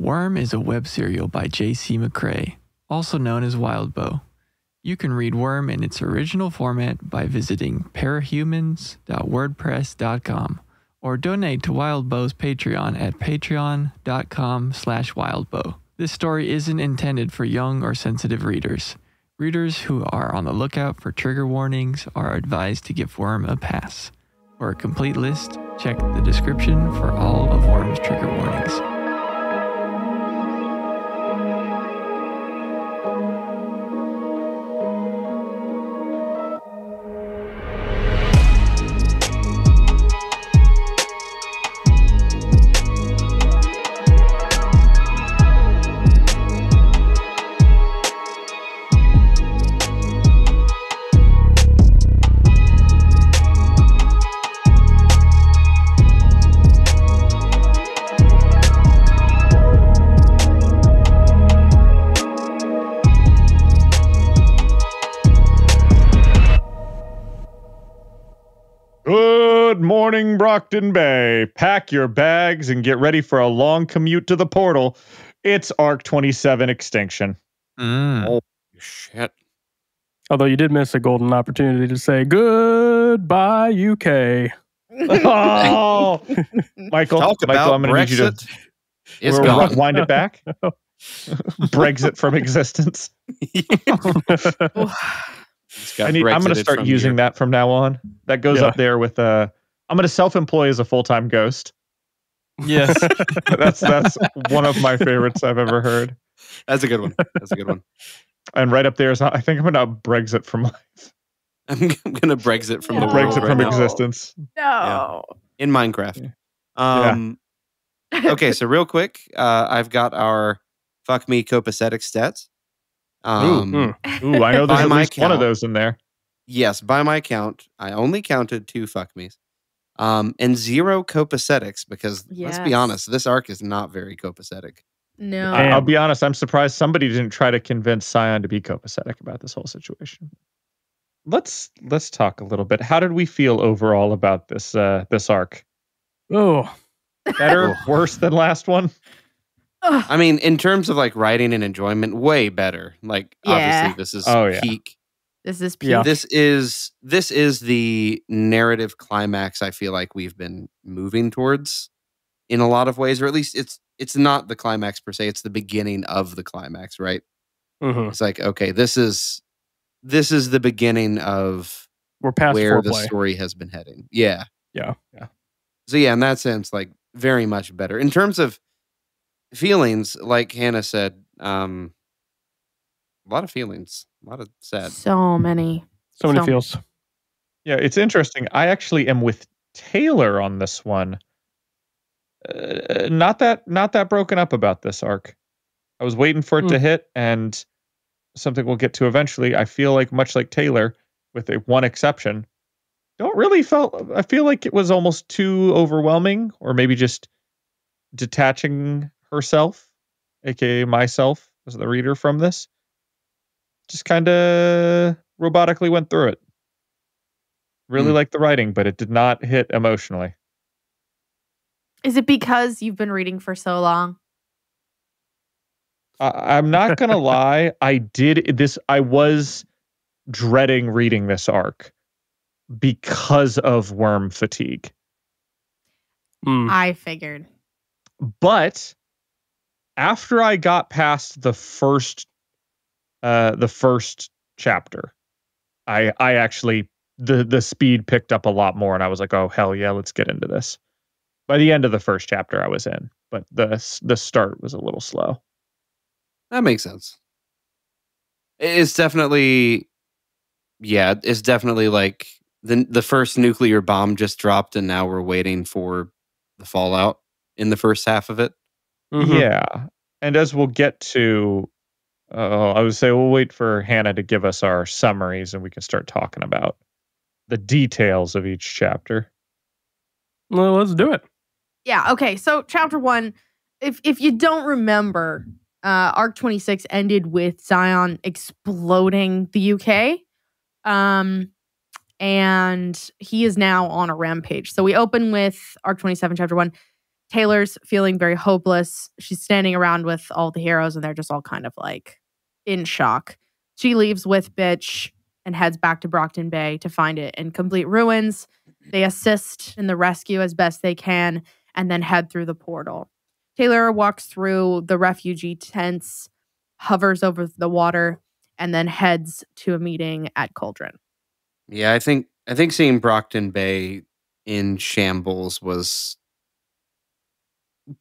Worm is a web serial by J.C. McCrae, also known as Wildbow. You can read Worm in its original format by visiting parahumans.wordpress.com or donate to Wildbow's Patreon at patreon.com/wildbow. This story isn't intended for young or sensitive readers. Readers who are on the lookout for trigger warnings are advised to give Worm a pass. For a complete list, check the description for all of Worm's trigger warnings. Good morning, Brockton Bay. Pack your bags and get ready for a long commute to the portal. It's Arc 27 Extinction. Oh, shit. Although you did miss a golden opportunity to say goodbye, UK. Oh, Michael, Talk about I'm going to need you to It's gone. wind it back. Brexit from existence. I'm going to start using that from now on. That goes up there with I'm going to self-employ as a full-time ghost. Yes. That's one of my favorites I've ever heard. That's a good one. That's a good one. And right up there is, I think I'm going to Brexit from life. I'm going to Brexit from the world Brexit right from now. existence. No. In Minecraft. Okay, so real quick, I've got our fuck me copacetic stats. Ooh, I know there's at least one of those in there. Yes, by my count, I only counted 2 fuck me's. And 0 copacetics because let's be honest, this arc is not very copacetic. No. I'll be honest, I'm surprised somebody didn't try to convince Scion to be copacetic about this whole situation. Let's talk a little bit. How did we feel overall about this this arc? Oh, better, worse than last one? I mean, in terms of like writing and enjoyment, way better. Like obviously this is peak. This is peak. Yeah. This is the narrative climax I feel like we've been moving towards in a lot of ways, or at least it's not the climax per se, it's the beginning of the climax, right? Mm-hmm. It's like, okay, this is the beginning of we're past where foreplay. the story has been heading. Yeah. Yeah. So yeah, in that sense, like very much better. In terms of feelings, like Hannah said, a lot of feelings, a lot of sad. So many feels. Yeah, it's interesting. I actually am with Taylor on this one. Not that broken up about this arc. I was waiting for it to hit, and something we'll get to eventually. I feel like much like Taylor, with one exception, I feel like it was almost too overwhelming, or maybe just detaching herself, aka myself, as the reader from this. Just kind of robotically went through it. Really liked the writing, but it did not hit emotionally. Is it because you've been reading for so long? I'm not going to lie. I was dreading reading this arc because of worm fatigue. I figured. But after I got past the first chapter, I actually, the speed picked up a lot more, and I was like, oh, hell yeah, let's get into this. By the end of the first chapter, I was in, but the start was a little slow. That makes sense. It's definitely like the first nuclear bomb just dropped, and now we're waiting for the fallout in the first half of it. Mm-hmm. Yeah, and as we'll get to, I would say we'll wait for Hannah to give us our summaries, and we can start talking about the details of each chapter. Well, let's do it. Yeah. Okay. So chapter 1, if you don't remember, Arc 26 ended with Scion exploding the UK. And he is now on a rampage. So we open with Arc 27, chapter 1. Taylor's feeling very hopeless. She's standing around with all the heroes and they're just all kind of like in shock. She leaves with Bitch and heads back to Brockton Bay to find it in complete ruins. They assist in the rescue as best they can and then head through the portal. Taylor walks through the refugee tents, hovers over the water, and then heads to a meeting at Cauldron. Yeah, I think seeing Brockton Bay in shambles was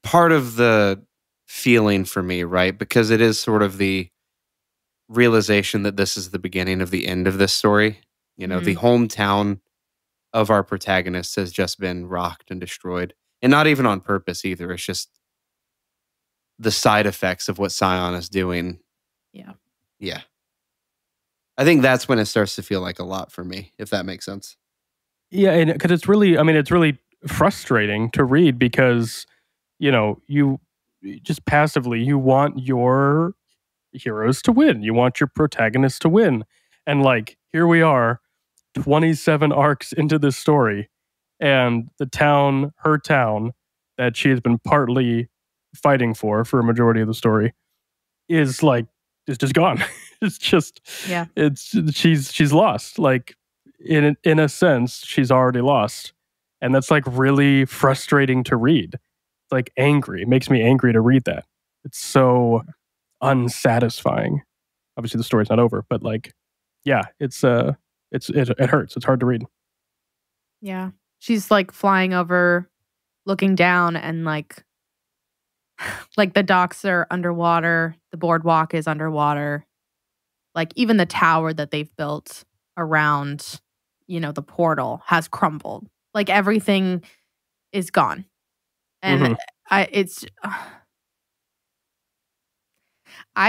part of the feeling for me, right? Because it is sort of the realization that this is the beginning of the end of this story. You know, the hometown of our protagonist has just been rocked and destroyed. And not even on purpose either. It's just the side effects of what Scion is doing. Yeah. Yeah. I think that's when it starts to feel like a lot for me, if that makes sense. Yeah, and because it's really frustrating to read because, you know, you just passively, you want your heroes to win. You want your protagonists to win. And like, here we are, 27 arcs into this story, and the town, her town, that she has been partly fighting for a majority of the story, is just gone. It's just, Yeah. She's lost. Like, in a sense, she's already lost. And that's like really frustrating to read. It's like angry. It makes me angry to read that. It's so unsatisfying. Obviously the story's not over, but like, yeah, it hurts. It's hard to read. Yeah. She's like flying over, looking down, and like the docks are underwater, the boardwalk is underwater. Like even the tower that they've built around, you know, the portal has crumbled. Like everything is gone. And I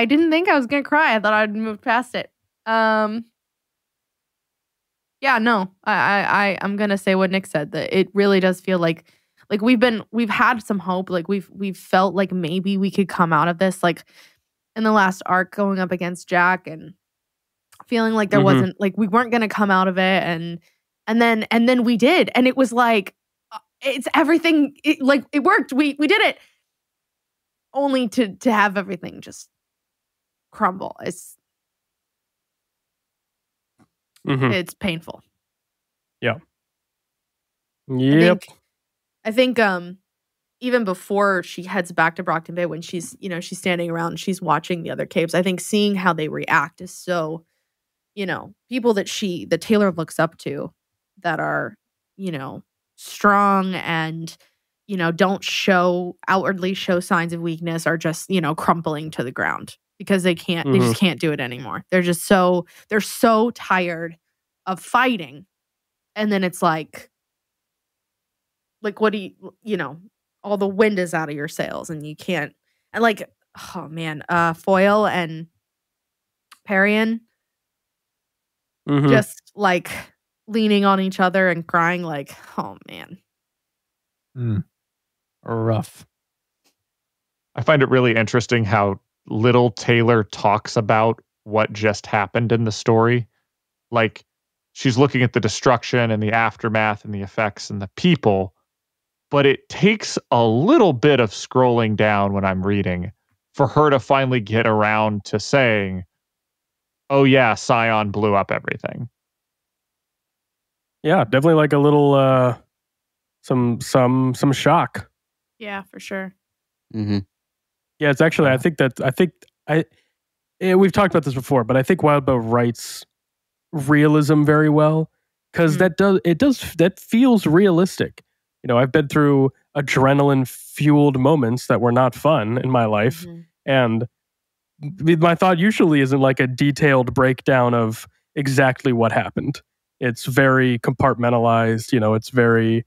didn't think I was gonna cry. I thought I'd moved past it. Yeah, no. I'm gonna say what Nick said, that it really does feel like we've had some hope. Like we've felt like maybe we could come out of this, like in the last arc going up against Jack, and feeling like there wasn't, like we weren't gonna come out of it, and then we did, and it was like it's everything. It worked. We did it, only to have everything just crumble. It's painful. Yeah. Yep. I think even before she heads back to Brockton Bay, when she's standing around and she's watching the other caves, I think seeing how they react is so, people that Taylor looks up to, that are, strong and, don't outwardly show signs of weakness, are just, crumpling to the ground because they just can't do it anymore. They're so tired of fighting. And then it's like what do you, all the wind is out of your sails and you can't, and like, oh man, Foyle and Parian just like leaning on each other and crying, like, oh man. Rough. I find it really interesting how little Taylor talks about what just happened in the story. Like, she's looking at the destruction and the aftermath and the effects and the people, but it takes a little bit of scrolling down when I'm reading for her to finally get around to saying, oh yeah, Scion blew up everything. Yeah, definitely like a little some shock. Yeah, for sure. Mm-hmm. Yeah, it's actually, we've talked about this before, but I think Wildbow writes realism very well, because that feels realistic. I've been through adrenaline fueled moments that were not fun in my life, and my thought usually isn't like a detailed breakdown of exactly what happened. It's very compartmentalized. It's very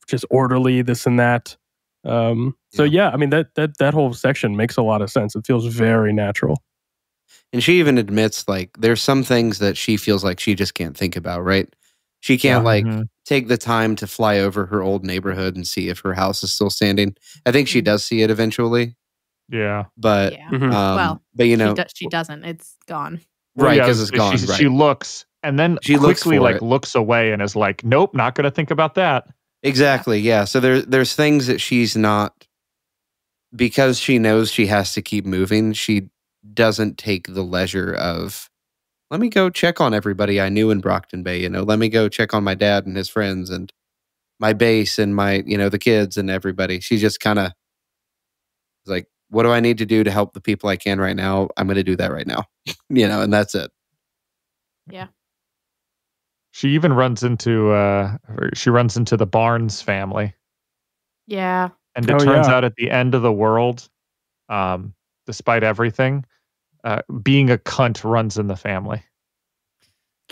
just orderly, this and that. So yeah, I mean that whole section makes a lot of sense. It feels very natural. And she even admits, like, there's some things that she feels like she just can't think about, right? She can't take the time to fly over her old neighborhood and see if her house is still standing. I think she does see it eventually. Yeah. But she doesn't. It's gone. Right, because it's gone. She looks, and then she quickly looks away and is like, nope, not going to think about that. Exactly. Yeah. So there's things that she's not, because she knows she has to keep moving. She doesn't take the leisure of, let me go check on everybody I knew in Brockton Bay. Let me go check on my dad and his friends and my base and my, the kids and everybody. She just kind of is like, what do I need to do to help the people I can right now? I'm going to do that right now, and that's it. Yeah. She even runs into the Barnes family. Yeah. And it turns out at the end of the world, despite everything, being a cunt runs in the family.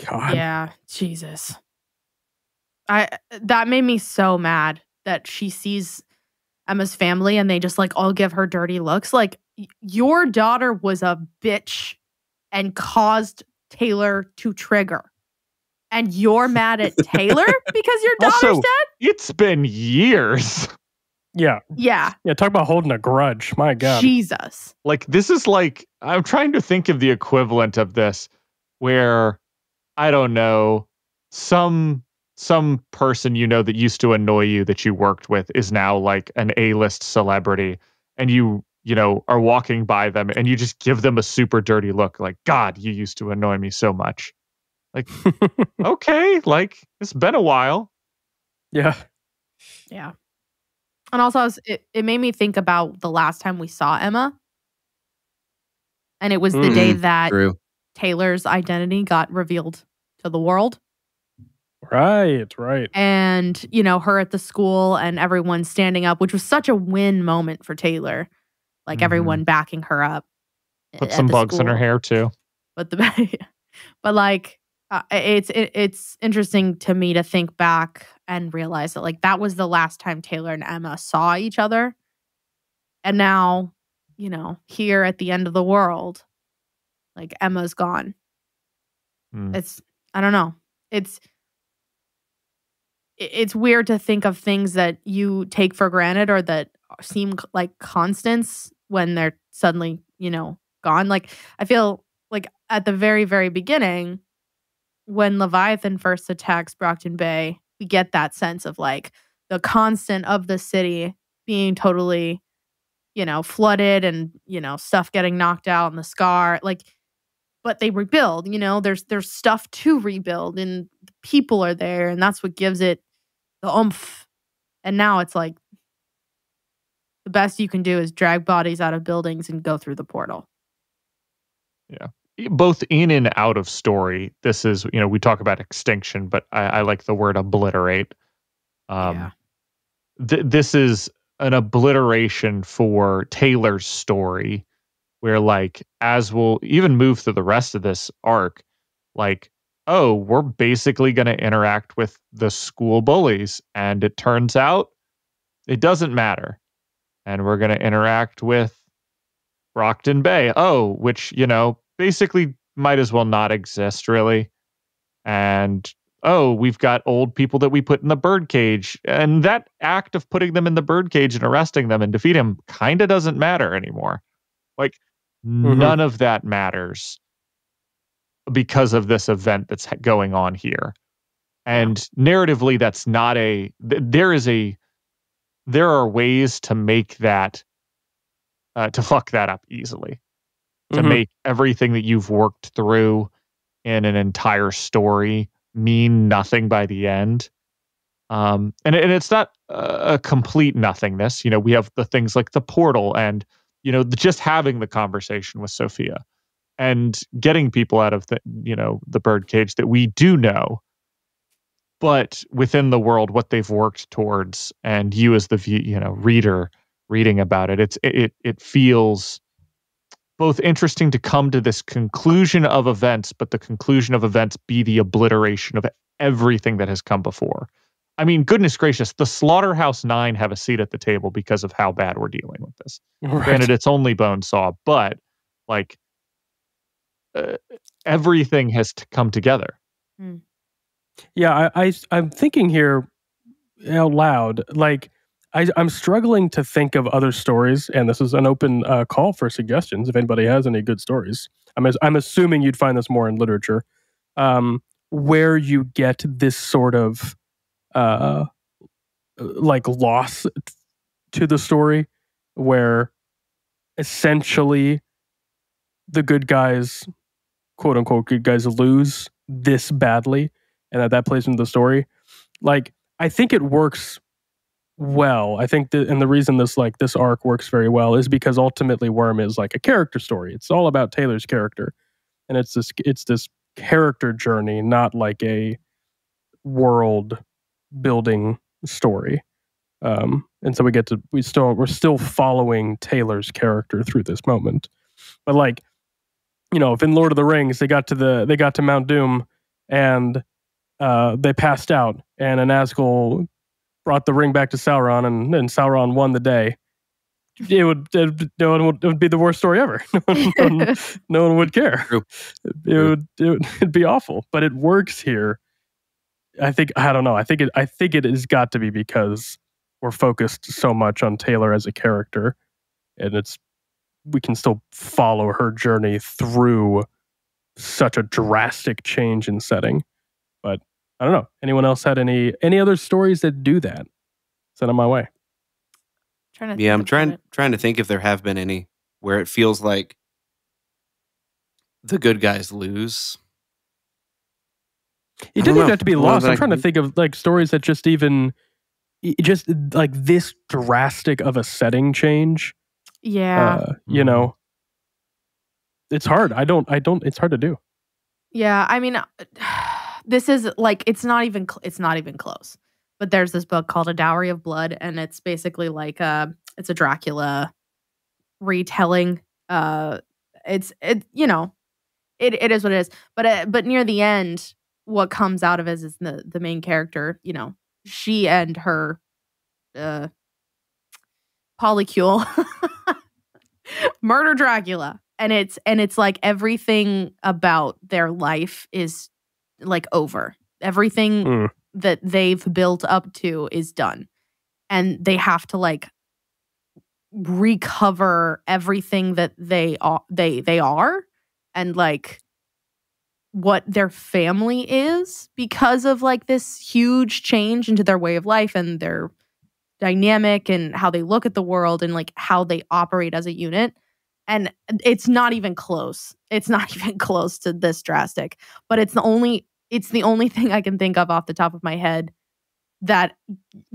God. Yeah. Jesus. That made me so mad that she sees Emma's family and they just like all give her dirty looks. Like, your daughter was a bitch and caused Taylor to trigger. And you're mad at Taylor because your daughter's Also, dead? It's been years. Yeah. Yeah. Yeah, talk about holding a grudge. My God. Jesus. Like, this is like, I'm trying to think of the equivalent of this where, I don't know, some person that used to annoy you that you worked with is now like an A-list celebrity, and you are walking by them and you just give them a super dirty look like, God, you used to annoy me so much. Like, okay, like, it's been a while. Yeah. Yeah. And also, it made me think about the last time we saw Emma. And it was the day that True. Taylor's identity got revealed to the world. Right. And, her at the school and everyone standing up, which was such a win moment for Taylor. Like, everyone backing her up. Put some bugs in her hair, too. But it's interesting to me to think back and realize that like that was the last time Taylor and Emma saw each other. And now, here at the end of the world, like Emma's gone. I don't know. It's weird to think of things that you take for granted or that seem like constants when they're suddenly, gone. Like, I feel like at the very, very beginning, when Leviathan first attacks Brockton Bay, we get that sense of like the constant of the city being totally, flooded and, stuff getting knocked out and the scar. Like, but they rebuild, there's stuff to rebuild and people are there and that's what gives it the oomph. And now it's like the best you can do is drag bodies out of buildings and go through the portal. Yeah. Both in and out of story. This is, we talk about extinction, but I like the word obliterate. This is an obliteration for Taylor's story, where like, as we'll even move through the rest of this arc, like, oh, we're basically going to interact with the school bullies. And it turns out it doesn't matter. And we're going to interact with Brockton Bay. Oh, which, basically might as well not exist, really. And, oh, we've got old people that we put in the birdcage. And that act of putting them in the birdcage and arresting them and defeat him kind of doesn't matter anymore. Like, none of that matters because of this event that's going on here. And narratively, that's not there are ways to make that, to fuck that up easily. To make everything that you've worked through in an entire story mean nothing by the end. And it's not a complete nothingness. We have the things like the portal and, just having the conversation with Sophia and getting people out of the birdcage that we do know. But within the world, what they've worked towards, and you as the reader reading about it, it feels both interesting to come to this conclusion of events, but the conclusion of events be the obliteration of everything that has come before. I mean, goodness gracious, the Slaughterhouse 9 have a seat at the table because of how bad we're dealing with this. Right. Granted, it's only Bonesaw, but like everything has to come together. Yeah, I'm thinking here out loud, like, I'm struggling to think of other stories, and this is an open call for suggestions. If anybody has any good stories, I'm assuming you'd find this more in literature, where you get this sort of like loss to the story, where essentially the good guys, quote unquote good guys, lose this badly, and that plays into the story. Like, I think it works well. I think and the reason this arc works very well is because ultimately Worm is like a character story. It's all about Taylor's character, and it's this character journey, not like a world building story. And so we're still following Taylor's character through this moment. But like, if in Lord of the Rings they got to Mount Doom and they passed out, and a Nazgul brought the ring back to Sauron, and Sauron won the day, it would be the worst story ever. No one would care. It'd be awful. But it works here. I don't know. I think it has got to be because we're focused so much on Taylor as a character, and we can still follow her journey through such a drastic change in setting. But I don't know. Anyone else had any other stories that do that? Send them my way. I'm trying to think if there have been any where it feels like the good guys lose. It didn't even have to be lost. I'm trying to think of like stories that just like this drastic of a setting change. Yeah. It's hard. It's hard to do. Yeah. I mean, this is like, it's not even close. But there's this book called A Dowry of Blood, and it's basically like it's a Dracula retelling. It is what it is. But near the end, what comes out of it is the main character, she and her polycule murder Dracula, and it's like everything about their life is like over. Everything that they've built up to is done, and they have to like recover everything that they are and like what their family is because of like this huge change into their way of life and their dynamic and how they look at the world and like how they operate as a unit. And it's not even close. It's not even close to this drastic, but it's the only thing I can think of off the top of my head that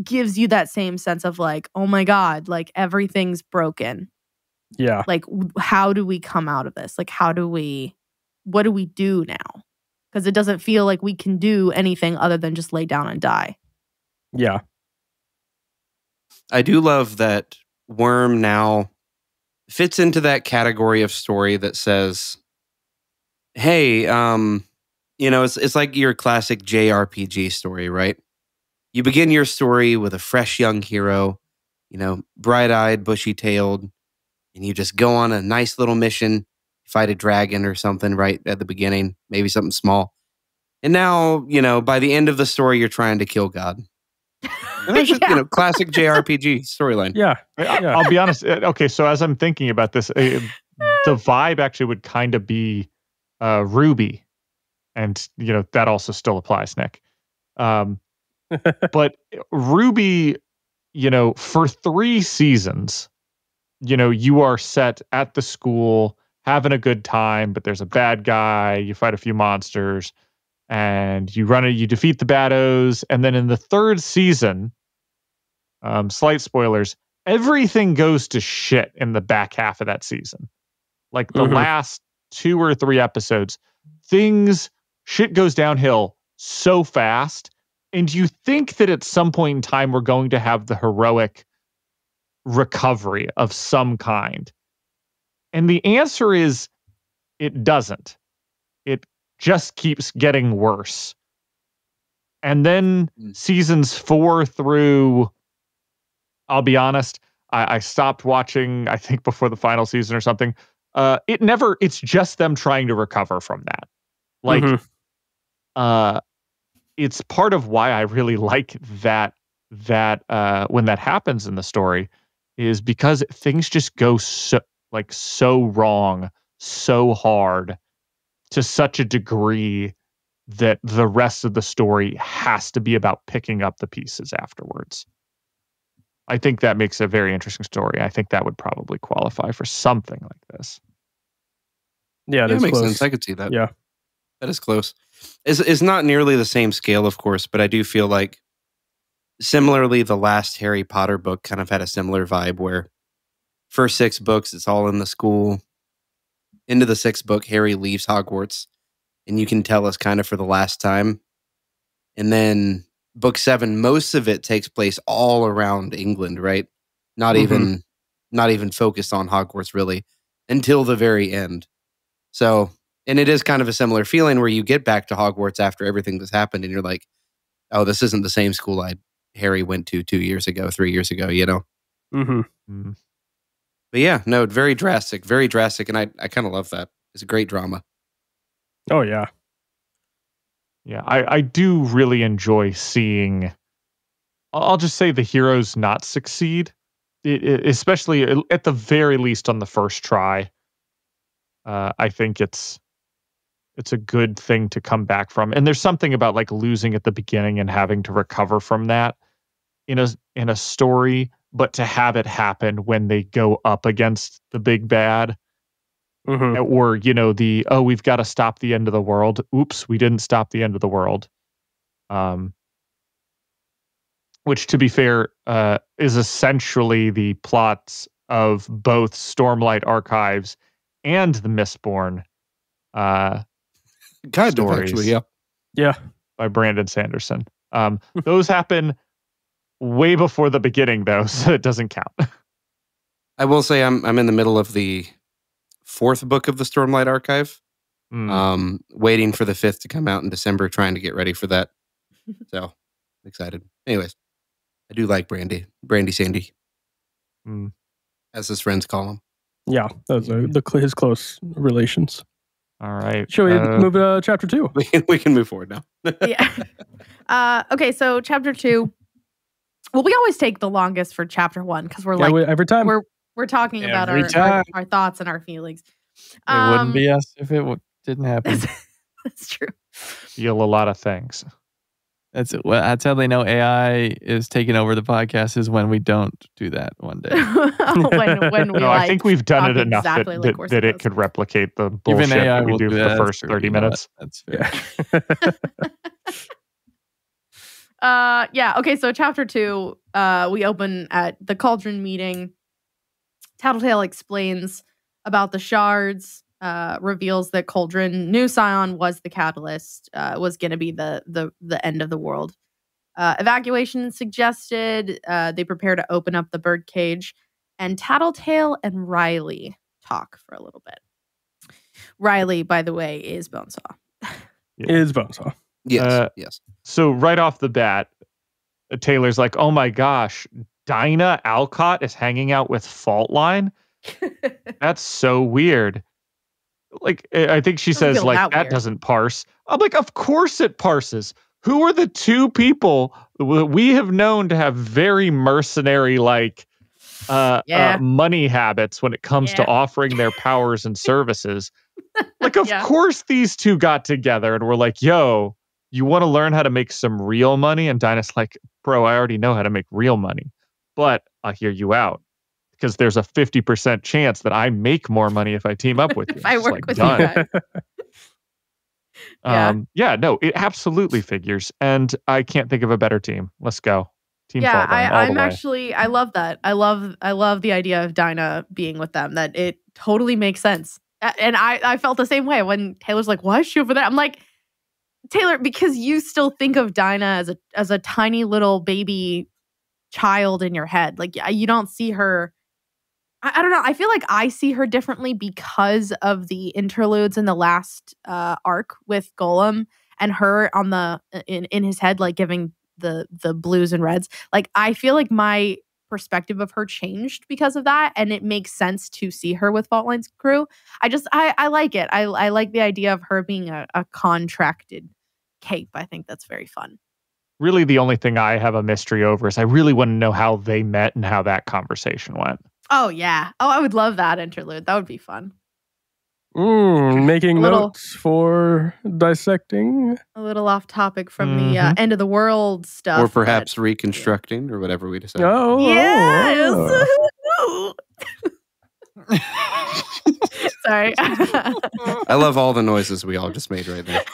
gives you that same sense of like, oh my God, like everything's broken. Yeah. Like, how do we come out of this? Like, what do we do now? Because it doesn't feel like we can do anything other than just lay down and die. Yeah. I do love that Worm now fits into that category of story that says, hey, it's like your classic JRPG story, right? You begin your story with a fresh young hero, bright-eyed, bushy-tailed, and you just go on a nice little mission, fight a dragon or something right at the beginning, maybe something small. And now, by the end of the story, you're trying to kill God. And that's just, classic JRPG storyline. Yeah. I'll be honest. Okay, so as I'm thinking about this, the vibe actually would kind of be Ruby. And, that also still applies, Nick. But Ruby, for 3 seasons, you are set at the school, having a good time, but there's a bad guy, you fight a few monsters, and you defeat the baddos, and then in the 3rd season, slight spoilers, everything goes to shit in the back half of that season. Like the last 2 or 3 episodes, shit goes downhill so fast, and you think that at some point in time we're going to have the heroic recovery of some kind. And the answer is it doesn't. It just keeps getting worse. And then seasons 4 through, I'll be honest, I stopped watching, I think before the final season or something. It's just them trying to recover from that. Like, it's part of why I really like that when that happens in the story is because things just go so wrong, so hard to such a degree that the rest of the story has to be about picking up the pieces afterwards. I think that makes a very interesting story. I think that would probably qualify for something like this. Yeah, It makes close. sense. I could see that. Yeah. That is close. It's not nearly the same scale, of course, but I do feel like similarly, the last Harry Potter book kind of had a similar vibe where first 6 books, it's all in the school. Into the 6th book, Harry leaves Hogwarts, and you can tell us kind of for the last time. And then book 7, most of it takes place all around England, right? Not even focused on Hogwarts really until the very end. So, and it is kind of a similar feeling where you get back to Hogwarts after everything that's happened, and you're like, "Oh, this isn't the same school Harry went to 2 years ago, 3 years ago." You know. Mm. But yeah, no, very drastic, and I kind of love that. It's a great drama. Oh yeah. Yeah, I do really enjoy seeing, I'll just say, the heroes not succeed, especially at the very least on the first try. I think it's a good thing to come back from. And there's something about like losing at the beginning and having to recover from that in a story, but to have it happen when they go up against the big bad. Or, we've got to stop the end of the world. Oops, we didn't stop the end of the world. Which, to be fair, is essentially the plots of both Stormlight Archives and the Mistborn Kind stories of, actually, yeah. Yeah. by Brandon Sanderson. Those happen way before the beginning, though, so it doesn't count. I will say I'm in the middle of the 4th book of the Stormlight Archive. Waiting for the 5th to come out in December, trying to get ready for that. So excited. Anyways, I do like Brandy Sandy, as his friends call him. Yeah, those are his close relations. All right. Shall we move to chapter 2? We can move forward now. Yeah. Okay, so chapter 2. Well, we always take the longest for chapter 1 because we're every time we're talking about Every our time. thoughts and our feelings. It wouldn't be us if it didn't happen. That's true. Feel a lot of things. That's how they know AI is taking over the podcast, is when we don't do that one day. when we No, I think we've done it enough exactly that, like we're that it supposed could to. replicate the Even bullshit AI that we will do do for that. the first That's 30 true. You know minutes. what? That's fair. Yeah. Okay. So chapter 2, we open at the Cauldron meeting. Tattletale explains about the shards, reveals that Cauldron knew Scion was the catalyst, was going to be the end of the world. Evacuation suggested. They prepare to open up the birdcage, and Tattletale and Riley talk for a little bit. Riley, by the way, is Bonesaw. Is Bonesaw. Yes, yes. So right off the bat, Taylor's like, "Oh my gosh, Dinah Alcott is hanging out with Faultline? That's so weird." Like, I think she Doesn't says, feel like, that that weird. doesn't parse. I'm like, of course it parses. Who are the 2 people we have known to have very mercenary, like, money habits when it comes to offering their powers and services? Like, of course these 2 got together and were like, "Yo, you want to learn how to make some real money?" And Dinah's like, "Bro, I already know how to make real money, but I'll hear you out, because there's a 50% chance that I make more money if I team up with you." If I It's work like, with done. you guys. No, it absolutely figures. And I can't think of a better team. Let's go. Team Yeah, Faultline all the I'm way. actually, I love that. I love the idea of Dinah being with them. That it totally makes sense. And I felt the same way when Taylor's like, "Why is she over there?" I'm like, Taylor, because you still think of Dinah as a tiny little baby child in your head. Like, you don't see her. I don't know. I feel like I see her differently because of the interludes in the last arc with Golem and her on the in his head, like giving the blues and reds. Like, I feel like my perspective of her changed because of that, and it makes sense to see her with Faultline's crew. I like it. I like the idea of her being a contracted cape. I think that's very fun. Really, the only thing I have a mystery over is I really want to know how they met and how that conversation went. Oh yeah. Oh, I would love that interlude. That would be fun. Making A little- notes for dissecting. A little off topic from the Mhm. end of the world stuff. Or but- perhaps reconstructing or whatever we decide. Yes. Sorry. I love all the noises we all just made right there.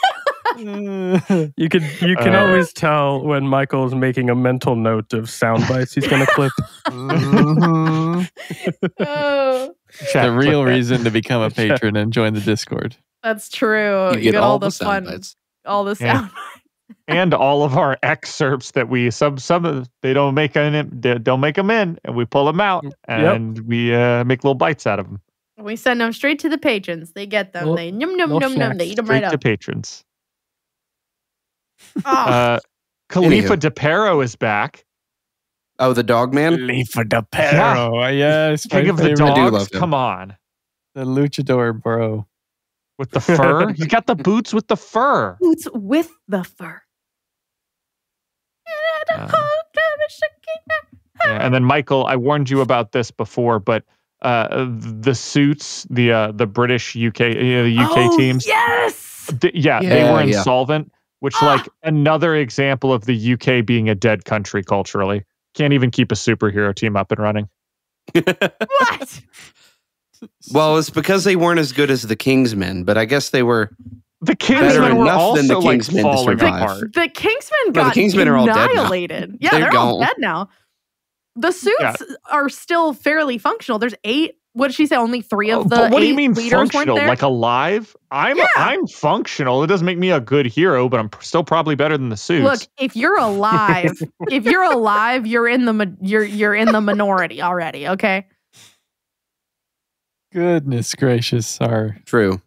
You can always tell when Michael's making a mental note of sound bites he's going to clip. Mhm. Oh, The real reason to become a patron and join the Discord. that's true. You get all the fun, sound bites. all the Yeah. sound. And all of our excerpts that we some of they don't make them in, and we pull them out, and we make little bites out of them. We send them straight to the patrons. They get them. Little- They num num little num num. snacks. They eat them Straight right to up. patrons. Oh, Khalifa Anywho. DePero is back. Oh, the dog man? Leaf of the Perro. Yes. King my of the favorite. I do dogs. love him. Come on. The luchador, bro. With the fur. He's got the boots with the fur. boots with the fur. Yeah, and then Michael, I warned you about this before, but the suits, the British UK, the UK teams, Yes. they Yeah, were yeah. insolvent, which like another example of the UK being a dead country culturally. Can't even keep a superhero team up and running. What? Well, it's because they weren't as good as the Kingsmen, but I guess they were. The Better Kingsmen were enough than the also like Kingsmen to falling survive. apart. The Kingsmen No, the got Kingsmen are all dead now. annihilated. Yeah, They're they're all gone. dead now. The suits are still fairly functional. There's 8. What did she say? Only 3 of the But what do you 8 mean leaders weren't functional? there? Like alive? I'm functional. It doesn't make me a good hero, but I'm still probably better than the suits. Look, if you're alive, you're in the you're in the minority already. Okay. Goodness gracious, sorry. True.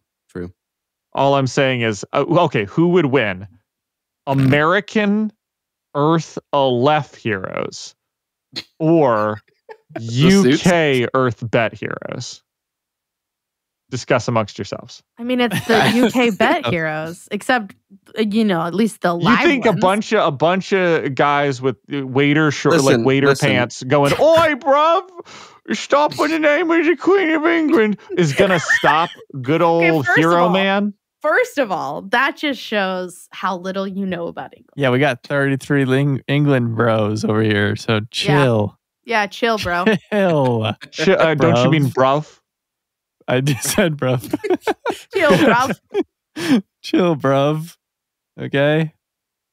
All I'm saying is, okay, who would win? American Earth Aleph heroes or suits? UK Earth Bet heroes? Discuss amongst yourselves. I mean, it's the UK bet heroes, except at least the You live think ones. a bunch of guys with waiter Listen. pants going, "Oi, bruv, stop in the name of the Queen of England," is gonna stop good old first of hero all, man? First of all, that just shows how little you know about England. Yeah, we got 33 England bros over here, so chill. Yeah, chill, bro. Chill. Don't you mean bruv? I just said, bro. Chill, bro. Chill, bruv. Okay.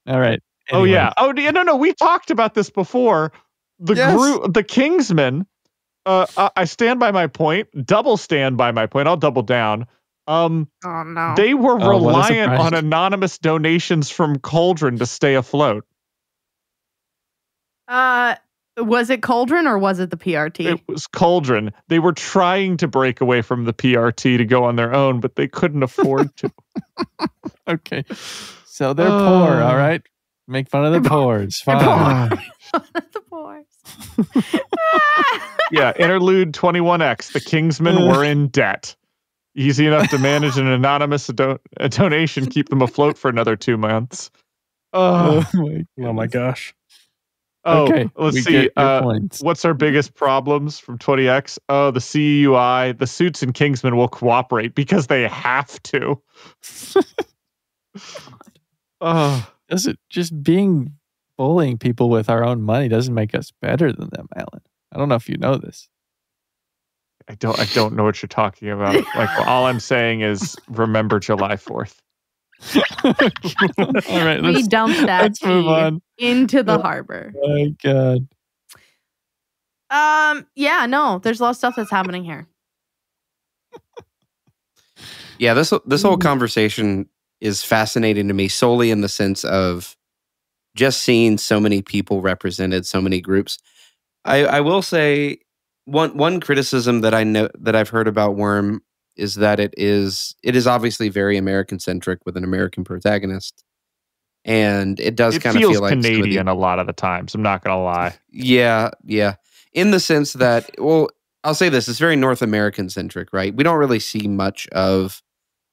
All right. Oh yeah. Oh yeah. No. We talked about this before. The group, the Kingsmen. I stand by my point. Double stand by my point. I'll double down. Oh no. They were what a reliant surprise. on anonymous donations from Cauldron to stay afloat. Was it Cauldron or was it the PRT? It was Cauldron. They were trying to break away from the PRT to go on their own, but they couldn't afford to. Okay. So they're poor, all right? Make fun of the poor. It's fine. The boys. Yeah, interlude 21X. The Kingsmen were in debt. Easy enough to manage an anonymous a donation, keep them afloat for another 2 months. Oh my gosh. Oh, Okay, let's we see. get your points. What's our biggest problems from 20X? Oh, the CUI. The suits and Kingsmen will cooperate because they have to. Oh, Does it just bullying people with our own money doesn't make us better than them, Alan? I don't know if you know this. I don't know what you're talking about. Like, all I'm saying is remember July 4th. All right, We dumped that let's move tea on. into the harbor. Oh my God. Yeah, no, there's a lot of stuff that's happening here. Yeah, this whole conversation is fascinating to me solely in the sense of just seeing so many people represented, so many groups. I will say one criticism that I know that I've heard about Worm is that it is obviously very American centric with an American protagonist, and it does kind of feels feel like Canadian a lot of the times. I'm not gonna lie. Yeah, in the sense that, well, I'll say this: it's very North American centric, right? We don't really see much of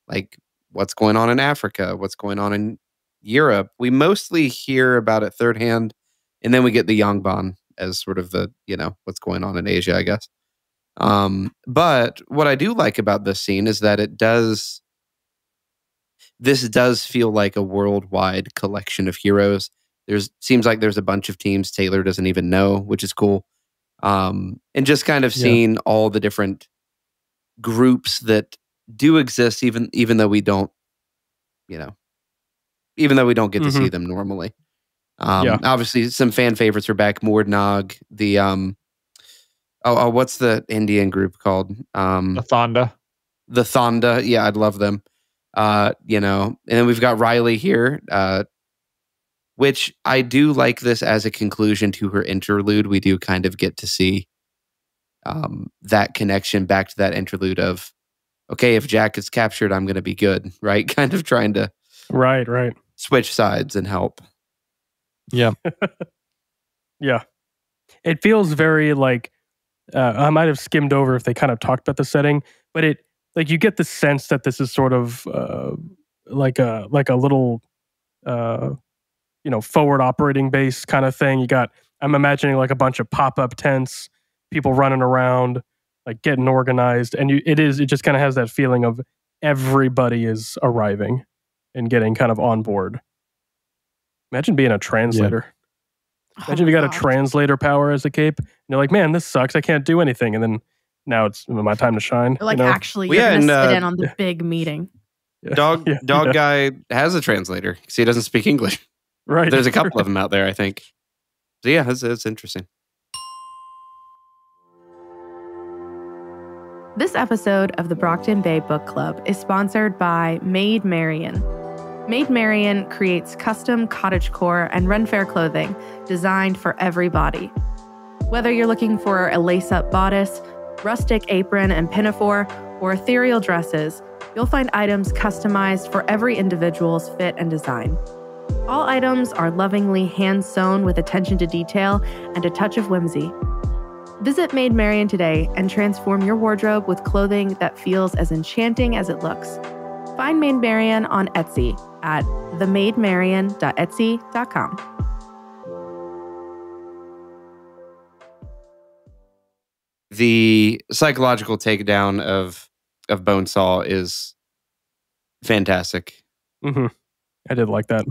like what's going on in Africa, what's going on in Europe. We mostly hear about it third hand, and then we get the Yangban as sort of the what's going on in Asia, I guess. But what I do like about this scene is that this does feel like a worldwide collection of heroes. Seems like there's a bunch of teams Taylor doesn't even know, which is cool. And just kind of seeing all the different groups that do exist, even though we don't, even though we don't get to see them normally. Obviously, some fan favorites are back. Mordnog, the what's the Indian group called? The Thonda. The Thonda. Yeah, I'd love them. And then we've got Riley here, which I do like this as a conclusion to her interlude. We do kind of get to see that connection back to that interlude of, okay, if Jack is captured, I'm going to be good, right? Kind of trying to right switch sides and help. Yeah. Yeah. It feels very like, I might have skimmed over if they kind of talked about the setting, but you get the sense that this is sort of like a little forward operating base kind of thing. I'm imagining like a bunch of pop-up tents, people running around, like getting organized, and it just kind of has that feeling of everybody is arriving and getting kind of on board. Imagine being a translator. Imagine if you got a translator power as a cape. And you're like, man, this sucks. I can't do anything. And then now it's my time to shine. Like, actually, you're going to sit in on the big meeting. Dog guy has a translator because he doesn't speak English. Right. There's a couple of them out there, I think. So yeah, it's interesting. This episode of the Brockton Bay Book Club is sponsored by Maid Marian. Maid Marian creates custom cottagecore and run fair clothing designed for every body. Whether you're looking for a lace-up bodice, rustic apron and pinafore, or ethereal dresses, you'll find items customized for every individual's fit and design. All items are lovingly hand-sewn with attention to detail and a touch of whimsy. Visit Maid Marian today and transform your wardrobe with clothing that feels as enchanting as it looks. Find Maid Marian on Etsy at themaidmarian.etsy.com. The psychological takedown of Bonesaw is fantastic. I did like that.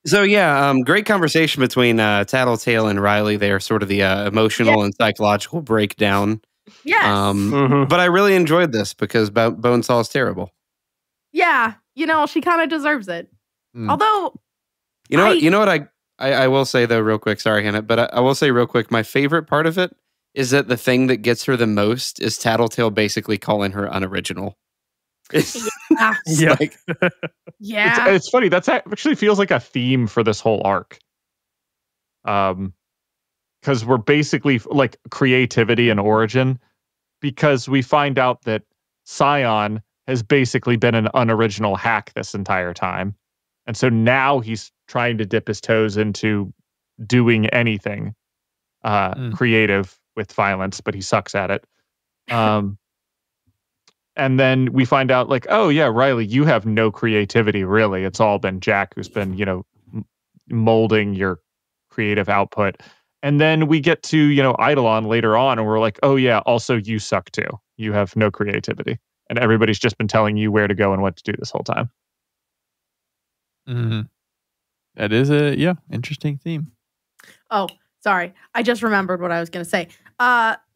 So yeah, great conversation between Tattletale and Riley. They are sort of the emotional and psychological breakdown. Yes. But I really enjoyed this because Bonesaw is terrible. Yeah, she kind of deserves it. Although, you know what I will say though, real quick. Sorry, Hannah, but I will say real quick. My favorite part of it is that the thing that gets her the most is Tattletale basically calling her unoriginal. Yeah. Like, yeah. It's funny. That's actually feels like a theme for this whole arc. Because we're basically like creativity and origin, because we find out that Scion has basically been an unoriginal hack this entire time. And so now he's trying to dip his toes into doing anything creative with violence, but he sucks at it. And then we find out like, oh yeah, Riley, you have no creativity really. It's all been Jack who's been, molding your creative output. And then we get to, Eidolon later on and we're like, oh yeah, also you suck too. You have no creativity. And everybody's just been telling you where to go and what to do this whole time. Mm-hmm. That is a interesting theme. Oh, sorry. I just remembered what I was going to say.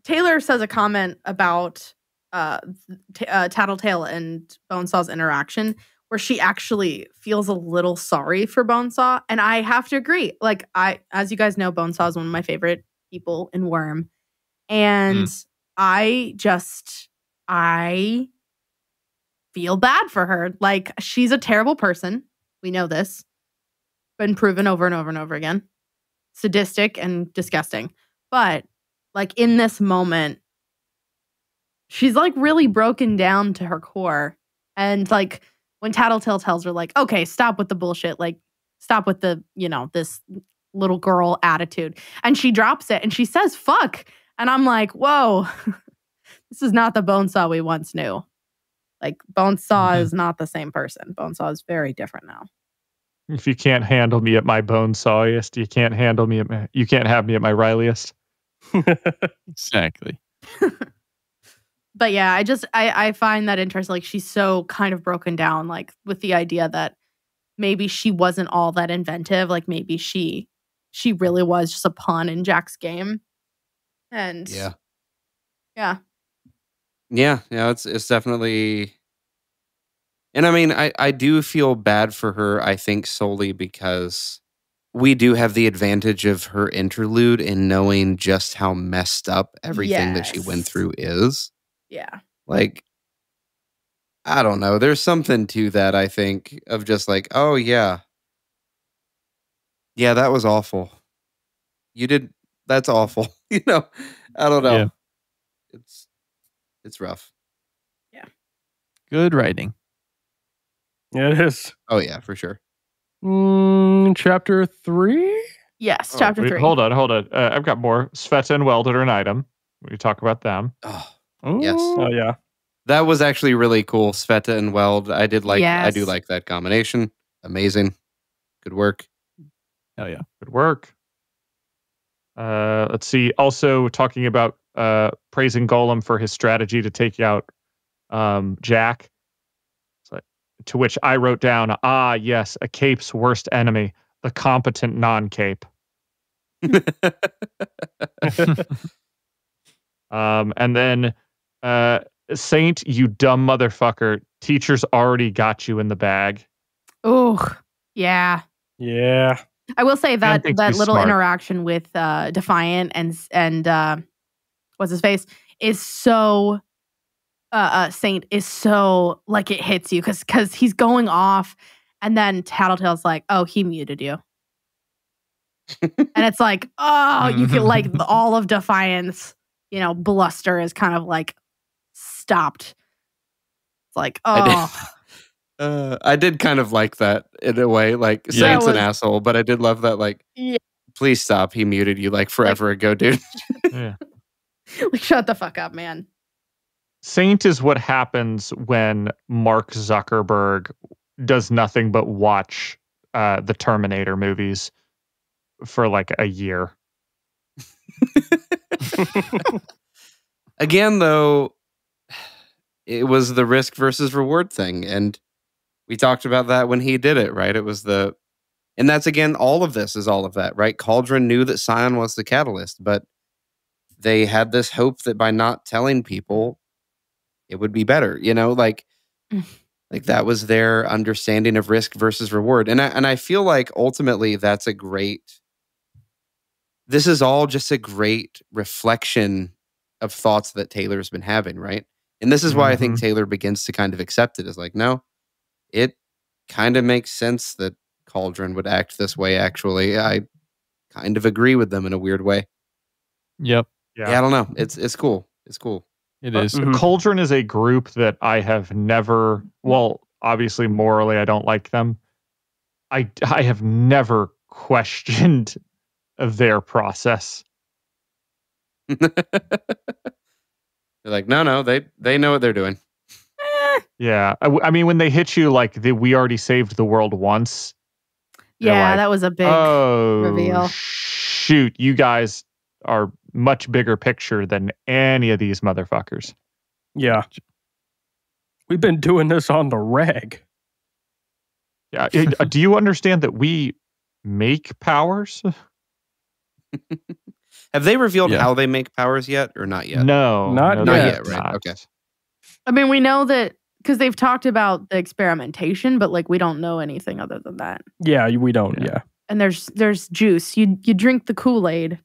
Taylor says a comment about Tattletale and Bonesaw's interaction where she actually feels a little sorry for Bonesaw. And I have to agree. Like, as you guys know, Bonesaw is one of my favorite people in Worm. And I feel bad for her. Like, she's a terrible person. We know this. Been proven over and over and over again. Sadistic and disgusting. But, like, in this moment, she's, like, really broken down to her core. And, like, when Tattletale tells her, like, okay, stop with the bullshit. Like, stop with the, this little girl attitude. And she drops it and she says, fuck. And I'm like, whoa, this is not the Bonesaw we once knew. Like, Bonesaw is not the same person. Bonesaw is very different now. If you can't handle me at my Bonesawiest, you can't have me at my Rileyest. Exactly. But yeah, I find that interesting. Like she's so kind of broken down, like with the idea that maybe she wasn't all that inventive. Like maybe she really was just a pawn in Jack's game. And Yeah. yeah. Yeah, it's definitely. And I mean, I do feel bad for her, I think solely because we do have the advantage of her interlude in knowing just how messed up everything that she went Yes. through is. Yeah. Like, I don't know. There's something to that, I think, of just like, oh, yeah. Yeah, that was awful. That's awful. I don't know. Yeah. It's rough. Good writing. Yeah, it is. Oh, yeah, for sure. Chapter 3? Yes, Oh, chapter wait, 3. Hold on. I've got more. Sveta and Weld are an item. We talk about them. Oh, Ooh. yes. Oh, yeah. That was actually really cool. Sveta and Weld. I do Yes. like that combination. Amazing. Good work. Hell yeah. Good work. Let's see. Also talking about praising Golem for his strategy to take out Jack. It's like, to which I wrote down, yes, a cape's worst enemy, the competent non-cape. And then Saint, you dumb motherfucker. Teachers already got you in the bag. Oh, yeah. Yeah. I will say that thinks that he's little smart. interaction with Defiant and what's his face is so Saint is so like it hits you because he's going off and then Tattletale's like, oh, he muted you. And it's like, oh, you can like all of Defiance, bluster is kind of like stopped. It's like, oh. I did kind of like that in a way. Like, Yeah. Saint's That an was- asshole, but I did love that. Like, Yeah. please stop. He muted you like forever ago, dude. Yeah. Like, shut the fuck up, man. Saint is what happens when Mark Zuckerberg does nothing but watch the Terminator movies for like a year. Again, though, it was the risk versus reward thing. And we talked about that when he did it, right? It was and that's again, all of this is all of that, right? Cauldron knew that Scion was the catalyst, but they had this hope that by not telling people, it would be better, like that was their understanding of risk versus reward. And I feel like ultimately this is all just a great reflection of thoughts that Taylor's been having, right? And this is why I think Taylor begins to kind of accept it as like, no, it kind of makes sense that Cauldron would act this way, actually. I kind of agree with them in a weird way. Yep. Yeah, I don't know. It's cool. It's cool. It is. Mhm. Cauldron is a group that I have never, well, obviously morally I don't like them. I have never questioned their process. They're like, no, they know what they're doing. Yeah. I mean, when they hit you like we already saved the world once. they're Yeah, like, that was a big reveal. Shoot, you guys are much bigger picture than any of these motherfuckers. Yeah. We've been doing this on the reg. Yeah. Do you understand that we make powers? Have they revealed Yeah. how they make powers yet or not yet? No. Not Not yet. yet, right? not. Okay. I mean, we know that because they've talked about the experimentation, but like we don't know anything other than that. Yeah, we don't. Yeah. Yeah. And there's juice. You drink the Kool-Aid.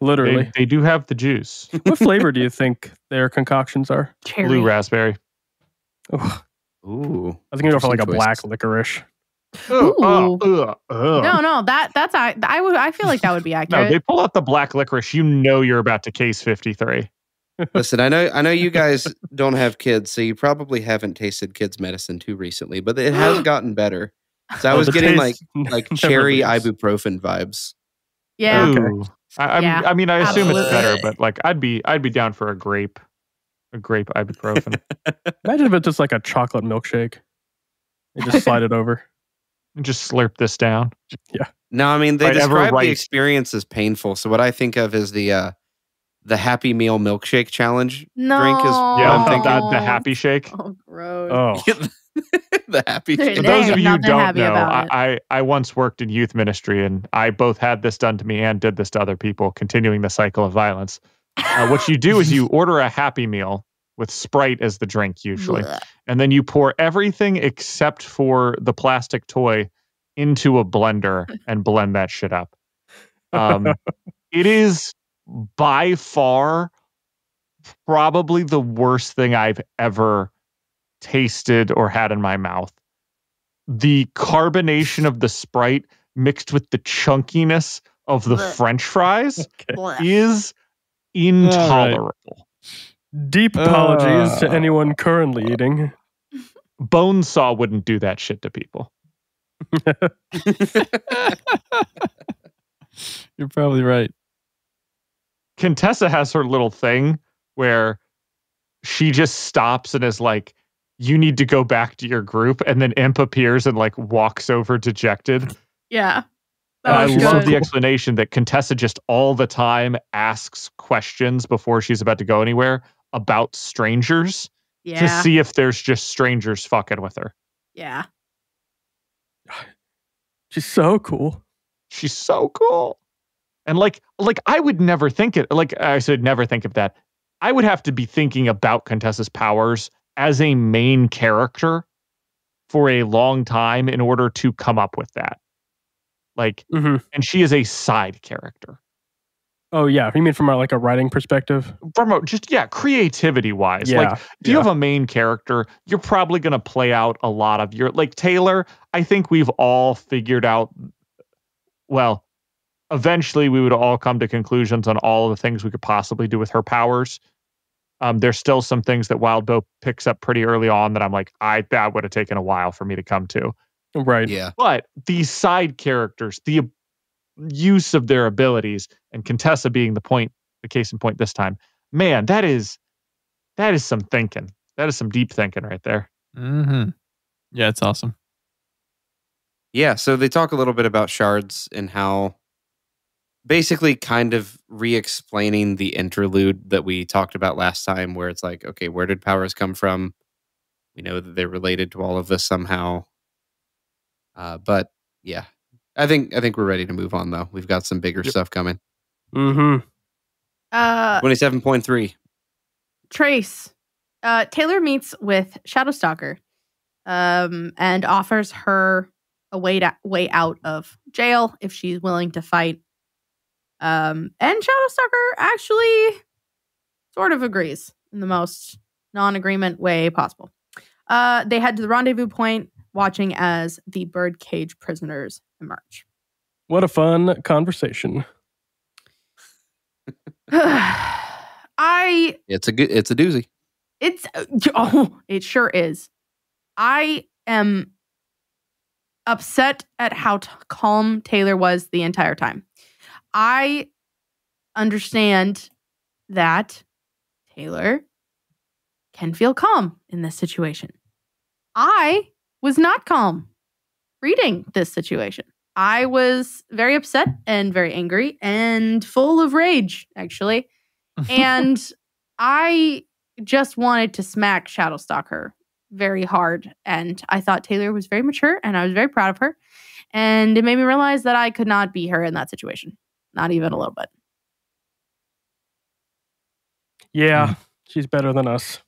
Literally. They do have the juice. What flavor do you think their concoctions are? Cherry. Blue raspberry. Ugh, Ooh. I was going to go for like a Interesting black choices. licorice. Ooh. No, that's I feel like that would be No, accurate. they pull out the black licorice. You know you're about to case 53. Listen, I know you guys don't have kids, so you probably haven't tasted kids' medicine too recently, but it has gotten better. So I Oh, was the getting taste like never cherry leaves. ibuprofen vibes. yeah. Okay. Ooh. I Yeah, mean, I assume it's better, absolutely. but like I'd be down for a grape ibuprofen. Imagine if it's just like a chocolate milkshake. You just slide it over. And just slurp this down. No, I mean they Right, ever describe right. the experience as painful. So what I think of is the the Happy Meal milkshake challenge No. drink is what I'm thinking. the Happy Shake. Oh, gross. Oh, The Happy For Shake. For those of Dang, you who nothing don't happy know, about it. I once worked in youth ministry, and I both had this done to me and did this to other people, continuing the cycle of violence. What you do is you order a Happy Meal with Sprite as the drink usually, Blech. and then you pour everything except for the plastic toy into a blender and blend that shit up. It is by far probably the worst thing I've ever tasted or had in my mouth. The carbonation of the Sprite mixed with the chunkiness of the Blech. French fries Blech. is intolerable. deep apologies to anyone currently eating. Bonesaw wouldn't do that shit to people. You're probably right. Contessa has her little thing where she just stops and is like, you need to go back to your group. And then Imp appears and like walks over dejected. Yeah. And I That was love good. the explanation that Contessa just all the time asks questions before she's about to go anywhere about strangers to Yeah. see if there's just strangers fucking with her. Yeah. She's so cool. She's so cool. And like I would never think it, like I said, never think of that. I would have to be thinking about Contessa's powers as a main character for a long time in order to come up with that. Like, Mhm. and she is a side character. Oh yeah, you mean from like a writing perspective? From just creativity wise. Yeah, Like, if you have a main character, you're probably going to play out a lot of your, like Taylor. I think we've all figured out. Well, eventually we would all come to conclusions on all of the things we could possibly do with her powers. There's still some things that Wild Bow picks up pretty early on that I'm like, that would have taken a while for me to come to. Right. Yeah. But these side characters, the use of their abilities, and Contessa being the case in point this time, man, that is some thinking. That is some deep thinking right there. Mm-hmm. Yeah, it's awesome. Yeah, so they talk a little bit about shards and how basically kind of re-explaining the interlude that we talked about last time, where it's like, okay, where did powers come from? We know that they're related to all of this somehow. But yeah, I think we're ready to move on though. We've got some bigger stuff coming. Mm-hmm. 27.3. Trace. Taylor meets with Shadowstalker and offers her a way out of jail if she's willing to fight. And Shadowstalker actually sort of agrees in the most non-agreement way possible. They head to the rendezvous point, watching as the birdcage prisoners emerge. What a fun conversation. It's a doozy. It sure is. I am upset at how calm Taylor was the entire time. I understand that Taylor can feel calm in this situation. I was not calm reading this situation. I was very upset and very angry and full of rage, actually. And I just wanted to smack Shadowstalker very hard. And I thought Taylor was very mature and I was very proud of her. And it made me realize that I could not be her in that situation. Not even a little bit. Yeah, she's better than us.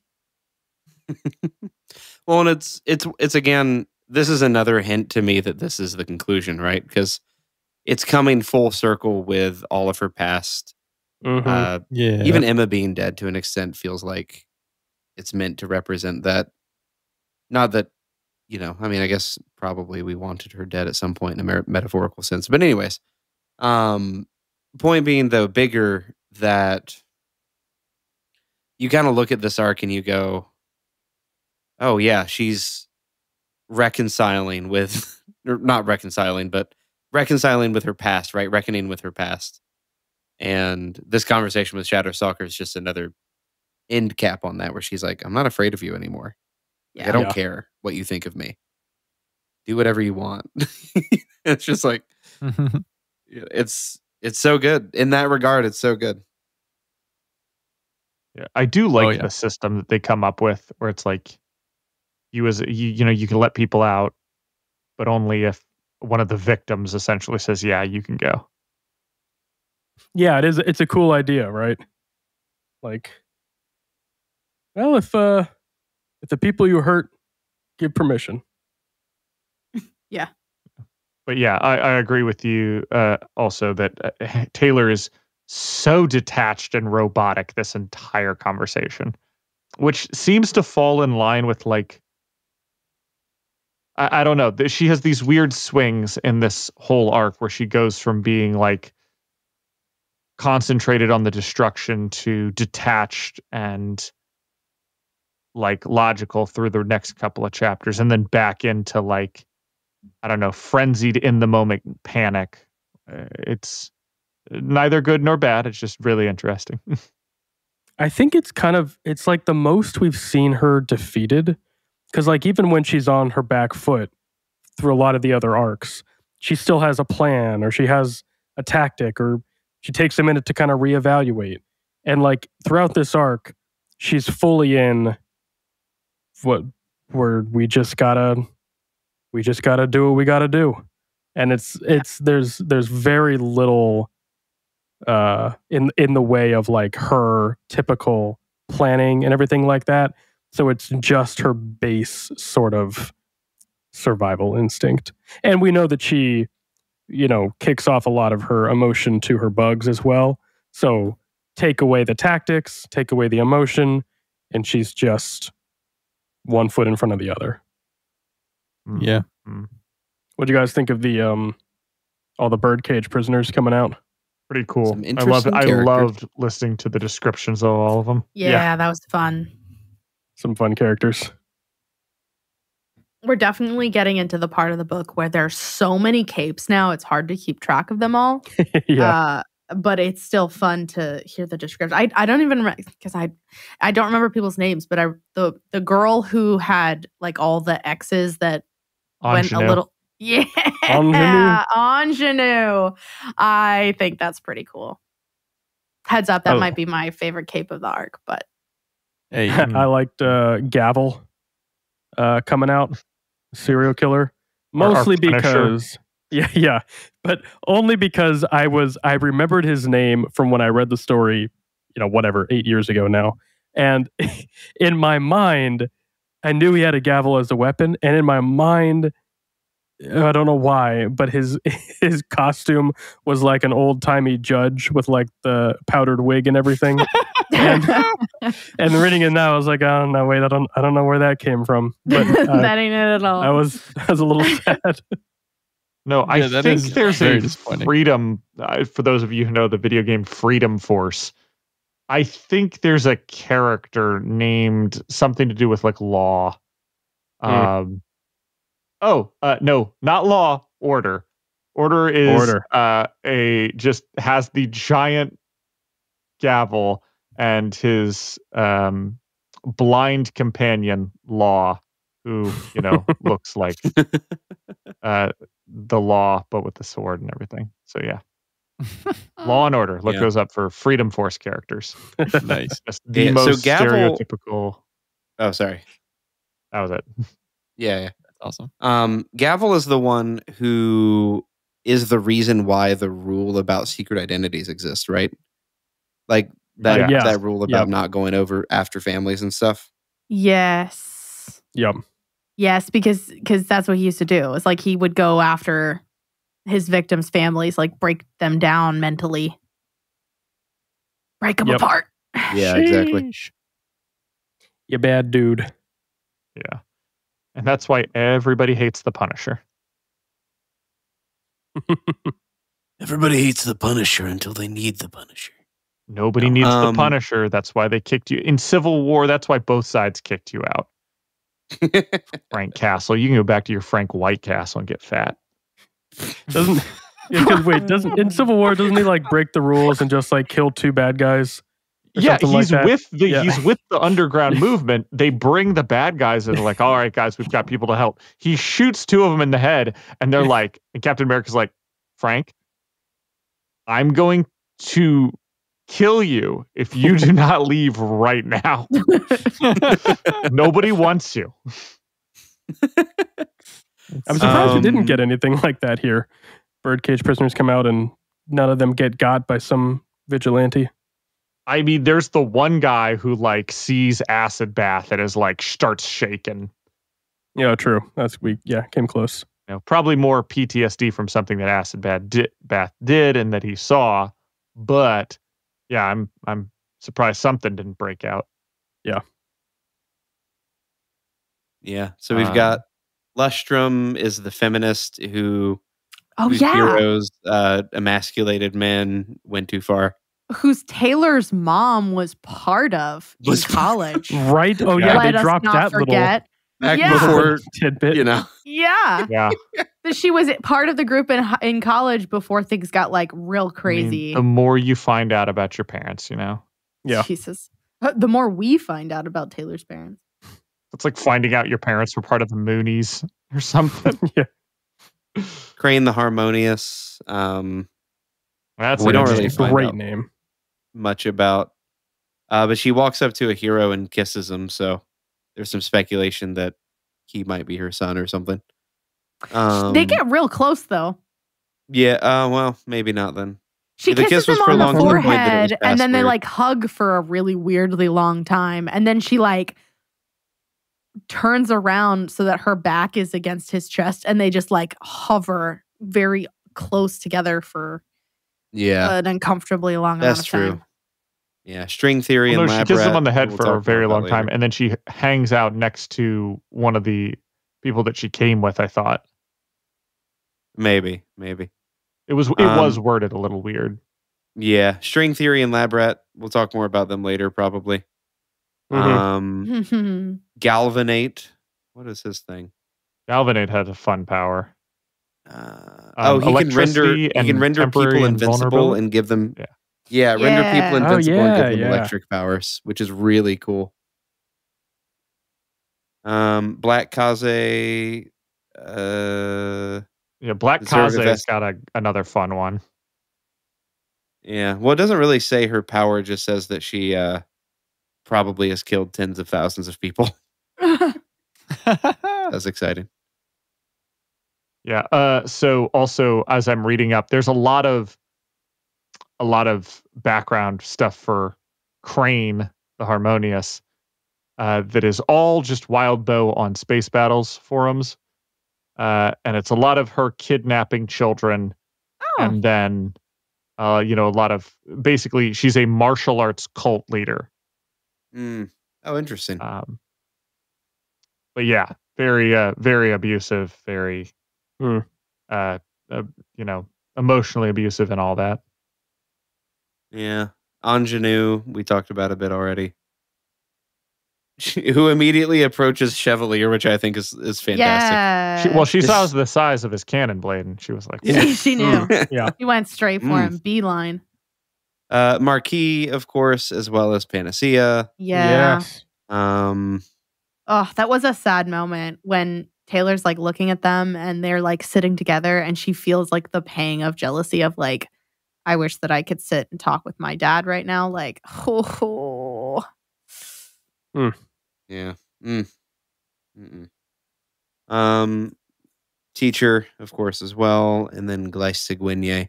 Well, and it's again, this is another hint to me that this is the conclusion, right? Because it's coming full circle with all of her past. Mhm. Yeah. Even Emma being dead to an extent feels like it's meant to represent that. Not that, I mean, I guess probably we wanted her dead at some point in a metaphorical sense. But anyways, point being though, bigger, that you kind of look at this arc and you go, oh yeah, she's reconciling with, or not reconciling, but reconciling with her past, right? Reckoning with her past. And this conversation with Shadowstalker is just another end cap on that, where she's like, I'm not afraid of you anymore. Like, I don't Yeah. care what you think of me. Do whatever you want. It's just like, it's so good. In that regard, it's so good. Yeah, I do like yeah. the system that they come up with, where it's like you can let people out, but only if one of the victims essentially says, "Yeah, you can go." Yeah, it is. It's a cool idea, right? Like, well, if the people you hurt give permission. Yeah. But yeah, I agree with you also that Taylor is so detached and robotic this entire conversation, which seems to fall in line with like, I don't know. She has these weird swings in this whole arc where she goes from being like concentrated on the destruction to detached and like logical through the next couple of chapters, and then back into like, I don't know, frenzied in the moment panic. It's neither good nor bad. It's just really interesting. I think it's like the most we've seen her defeated. Because like even when she's on her back foot through a lot of the other arcs, she still has a plan, or she has a tactic, or she takes a minute to kind of reevaluate. And like throughout this arc, she's fully in where we just gotta do what we gotta do. And there's very little in the way of like her typical planning and everything like that. So it's just her base sort of survival instinct. And we know that she, kicks off a lot of her emotion to her bugs as well. So take away the tactics, take away the emotion, and she's just one foot in front of the other. Yeah. What do you guys think of the all the birdcage prisoners coming out? Pretty cool. Some I interesting loved listening to the descriptions of all of them. Yeah, that was fun. Some fun characters. We're definitely getting into the part of the book where there's so many capes now, it's hard to keep track of them all. Yeah. But it's still fun to hear the description. I don't even because I don't remember people's names, but the girl who had like all the X's that went a little Ingenue. I think that's pretty cool. Heads up, that might be my favorite cape of the arc, but Hey, I liked Gavel coming out, serial killer, mostly because but only because I remembered his name from when I read the story, 8 years ago now, and in my mind, I knew he had a gavel as a weapon, and in my mind, I don't know why, but his costume was like an old timey judge with like the powdered wig and everything. and reading it now, I was like, oh no, wait, I don't know where that came from. But that ain't it at all. I was a little sad. No, I think there's a freedom. For those of you who know the video game Freedom Force, I think there's a character named something to do with like law. No, not law. Order. Order is just has the giant gavel, and his blind companion Law, who looks like the law but with the sword and everything. So yeah. Law and Order. Look those up for Freedom Force characters. Nice. Just the most stereotypical. Oh, sorry. That was it. Yeah. That's awesome. Gavel is the one who is the reason why the rule about secret identities exists, right? Like that rule about not going over after families and stuff. Yes. Yep. Yes, because that's what he used to do. It's like he would go after his victims' families, like break them down mentally. Break them apart. Yeah, exactly. You bad dude. Yeah. And that's why everybody hates the Punisher. Everybody hates the Punisher until they need the Punisher. Nobody needs the Punisher. That's why they kicked you. In Civil War, that's why both sides kicked you out. Frank Castle. You can go back to your Frank White Castle and get fat. Doesn't in Civil War, doesn't he like break the rules and just like kill two bad guys? Yeah, he's with the underground movement. They bring the bad guys and they're like, all right, guys, we've got people to help. He shoots two of them in the head, and they're like, and Captain America's like, Frank, I'm going to kill you if you do not leave right now. Nobody wants you. I'm surprised we didn't Um, get anything like that here. Birdcage prisoners come out and none of them get got by some vigilante. I mean, there's the one guy who like sees acid bath and is like starts shaking. Yeah, true. Came close. You know, probably more PTSD from something that acid bath did and that he saw. But yeah, I'm surprised something didn't break out. Yeah. So we've got Lustrum is the feminist whose yeah. heroes emasculated men went too far. Whose Taylor's mom was part of in college. Right? Oh, Yeah. yeah, Let they us dropped not that forget. Back Yeah. before, little tidbit. Yeah. Yeah. That she was part of the group in college before things got like real crazy. The more you find out about your parents, you know, Yeah. Jesus. The more we find out about Taylor's parents. it's like finding out your parents were part of the Moonies or something. Yeah. Crane the Harmonious. That's We an don't really interesting- find Great out name. much about. But she walks up to a hero and kisses him. So there's some speculation that he might be her son or something. They get real close though. Yeah. Well, maybe not then. She The kisses kiss was him on the prolonged to the point that it was forehead, and past then they weird. like hug for a really weirdly long time, and then she like turns around so that her back is against his chest, and they just like hover very close together for Yeah, an uncomfortably long that's amount of true. time. Yeah, string theory Well, and no, she lab kisses him rat, on the head we'll for talk a more very about long time, later. and then she hangs out next to one of the people that she came with. I thought Maybe. it was worded a little weird. Yeah, string theory and lab rat. We'll talk more about them later, probably. Mhm. Galvanate. What is his thing? Galvanate had a fun power. He can render Electricity and temporary people invincible invulnerability? and give them Yeah. render people Yeah. invincible and give yeah, them yeah. electric powers, which is really cool. Black Kaze. Yeah, Black Deserve Kaze's invest- got another fun one. Yeah. Well, it doesn't really say her power; just says that she probably has killed tens of thousands of people. That's exciting. Yeah. So also, as I'm reading up, there's a lot of background stuff for Crane the Harmonious that is all just Wild Bow on Space Battles forums, and it's a lot of her kidnapping children, and then a lot of basically she's a martial arts cult leader. Oh, interesting. But yeah, very abusive, very emotionally abusive and all that. Yeah. Ingenue, we talked about a bit already. Who immediately approaches Chevalier, which I think is fantastic. Yeah. She saw the size of his cannon blade, and she was like, She knew. Yeah. He went straight for him. Beeline. Marquis, of course, as well as Panacea. Yeah. Yes. Oh, that was a sad moment when Taylor's like looking at them and they're like sitting together and she feels like the pang of jealousy of like, I wish that I could sit and talk with my dad right now. Like, oh. Yeah. Teacher, of course, as well, and then Glycigwinye.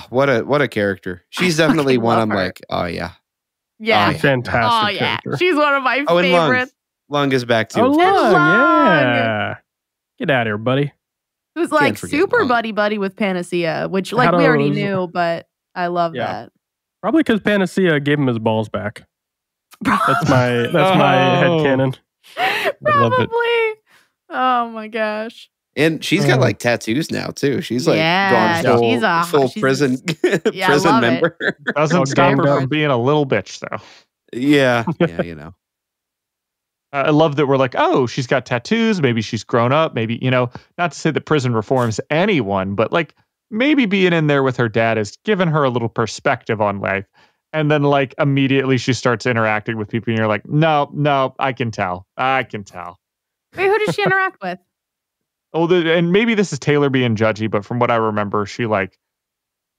What a character. She's definitely fucking one love I'm her. like, oh yeah. Yeah. Oh, yeah. Fantastic Oh, yeah. character. She's one of my Oh, and favorites. Lung is back too. Oh, of course. Lung, Lung. yeah. Get out of here, buddy. Who's like forget super Lung. buddy with Panacea, which like we already knew, but I love Yeah. that. Probably because Panacea gave him his balls back. That's my headcanon. love it. Probably. Oh my gosh. And she's got like tattoos now too. She's like Yeah, gone she's full she's prison Yeah, I prison love it. member. doesn't Oh, stop her God. from being a little bitch, though. yeah, you know. I love that we're like, oh, she's got tattoos. Maybe she's grown up. Maybe, not to say that prison reforms anyone, but like maybe being in there with her dad has given her a little perspective on life. And then like immediately she starts interacting with people and you're like, no, I can tell. Wait, who does she interact with? Oh, and maybe this is Taylor being judgy, but from what I remember, she like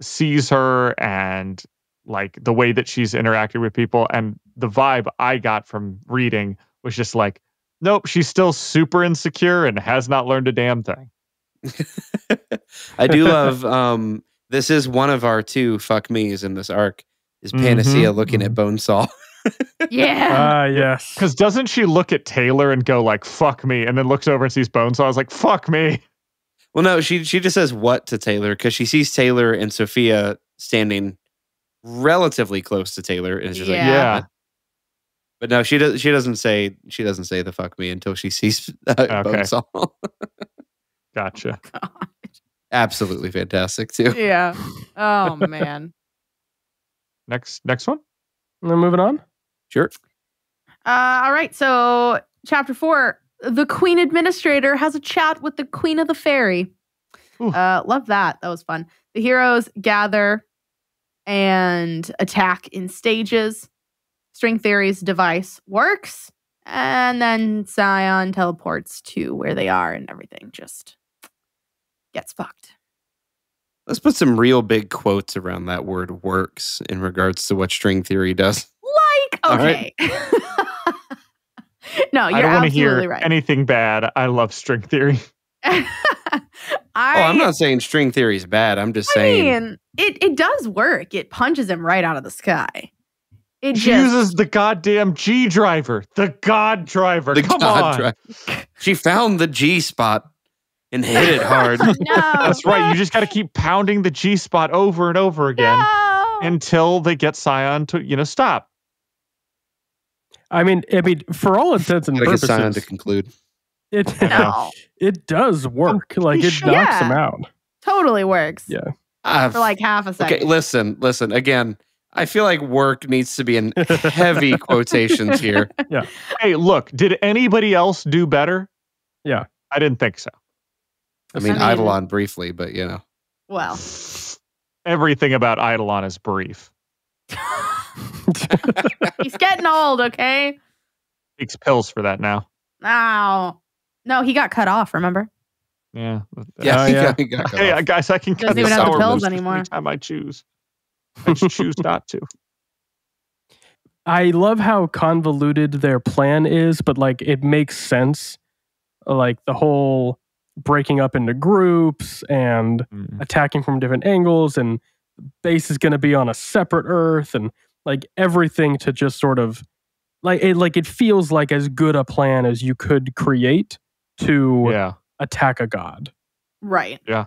sees her and like the way that she's interacted with people, and the vibe I got from reading was just like, nope, she's still super insecure and has not learned a damn thing. I do love this is one of our two fuck me's in this arc is Panacea looking at Bonesaw. Yeah. Yes. Because doesn't she look at Taylor and go like, fuck me, and then looks over and sees Bonesaw? I was like, fuck me. Well, no, she just says what to Taylor because she sees Taylor and Sophia standing relatively close to Taylor, and it's just like, Yeah. But no, she doesn't say the fuck me until she sees Bonesaw. Gotcha. God. Absolutely fantastic too. Yeah. Oh man. Next one. And then moving on. Sure. All right. So chapter 4, the Queen Administrator has a chat with the Queen of the Fairy. Love that. That was fun. The heroes gather and attack in stages. String Theory's device works, and then Scion teleports to where they are, and everything just gets fucked. Let's put some real big quotes around that word works in regards to what string theory does. Like, okay. No, you're I don't want to hear absolutely right. anything bad. I love string theory. I'm not saying string theory is bad. I'm just saying. I mean, it does work. It punches him right out of the sky. It She uses the goddamn G driver. The God driver. Come on. She found the G spot and hit it hard. No, That's right. You just got to keep pounding the G spot over and over again until they get Scion to, stop. I mean, for all intents and purposes, Scion to conclude. It does work. Like it knocks him out. Totally works. Yeah. For like half a second. Okay, listen. Again, I feel like work needs to be in heavy quotations here. Yeah. Hey, look, did anybody else do better? Yeah. I didn't think so. I mean, Eidolon briefly, but Well. Everything about Eidolon is brief. He's getting old, okay? Takes pills for that now. No, he got cut off, remember? Yeah. He got cut Hey, off. guys, I can cut Doesn't even the have the sour pills boost anymore. anytime I choose. I just choose not to. I love how convoluted their plan is, but like it makes sense. Like the whole breaking up into groups and attacking from different angles, and the base is going to be on a separate Earth, and like everything to just sort of it feels like as good a plan as you could create to attack a god. Right. Yeah.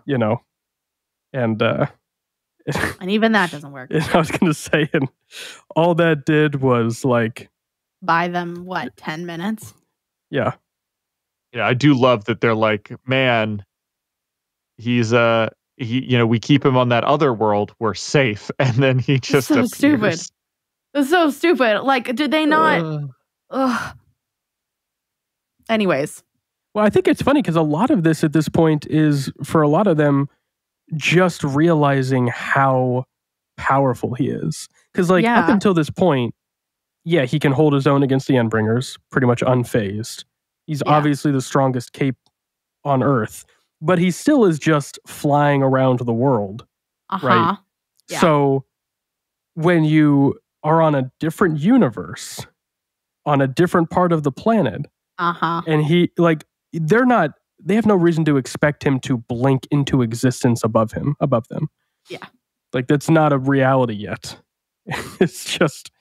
And and even that doesn't work. I was going to say, and all that did was like buy them 10 minutes? Yeah. Yeah, I do love that they're like, man, he's we keep him on that other world, we're safe, and then he just so appears. Stupid. It's so stupid. Like, did they not? Anyways. Well, I think it's funny because a lot of this at this point is for a lot of them just realizing how powerful he is. Because up until this point, he can hold his own against the Endbringers, pretty much unfazed. He's obviously the strongest cape on Earth, but he still is just flying around the world, right? Yeah. So when you are on a different universe, on a different part of the planet, and they have no reason to expect him to blink into existence above them. Yeah. Like that's not a reality yet. It's just,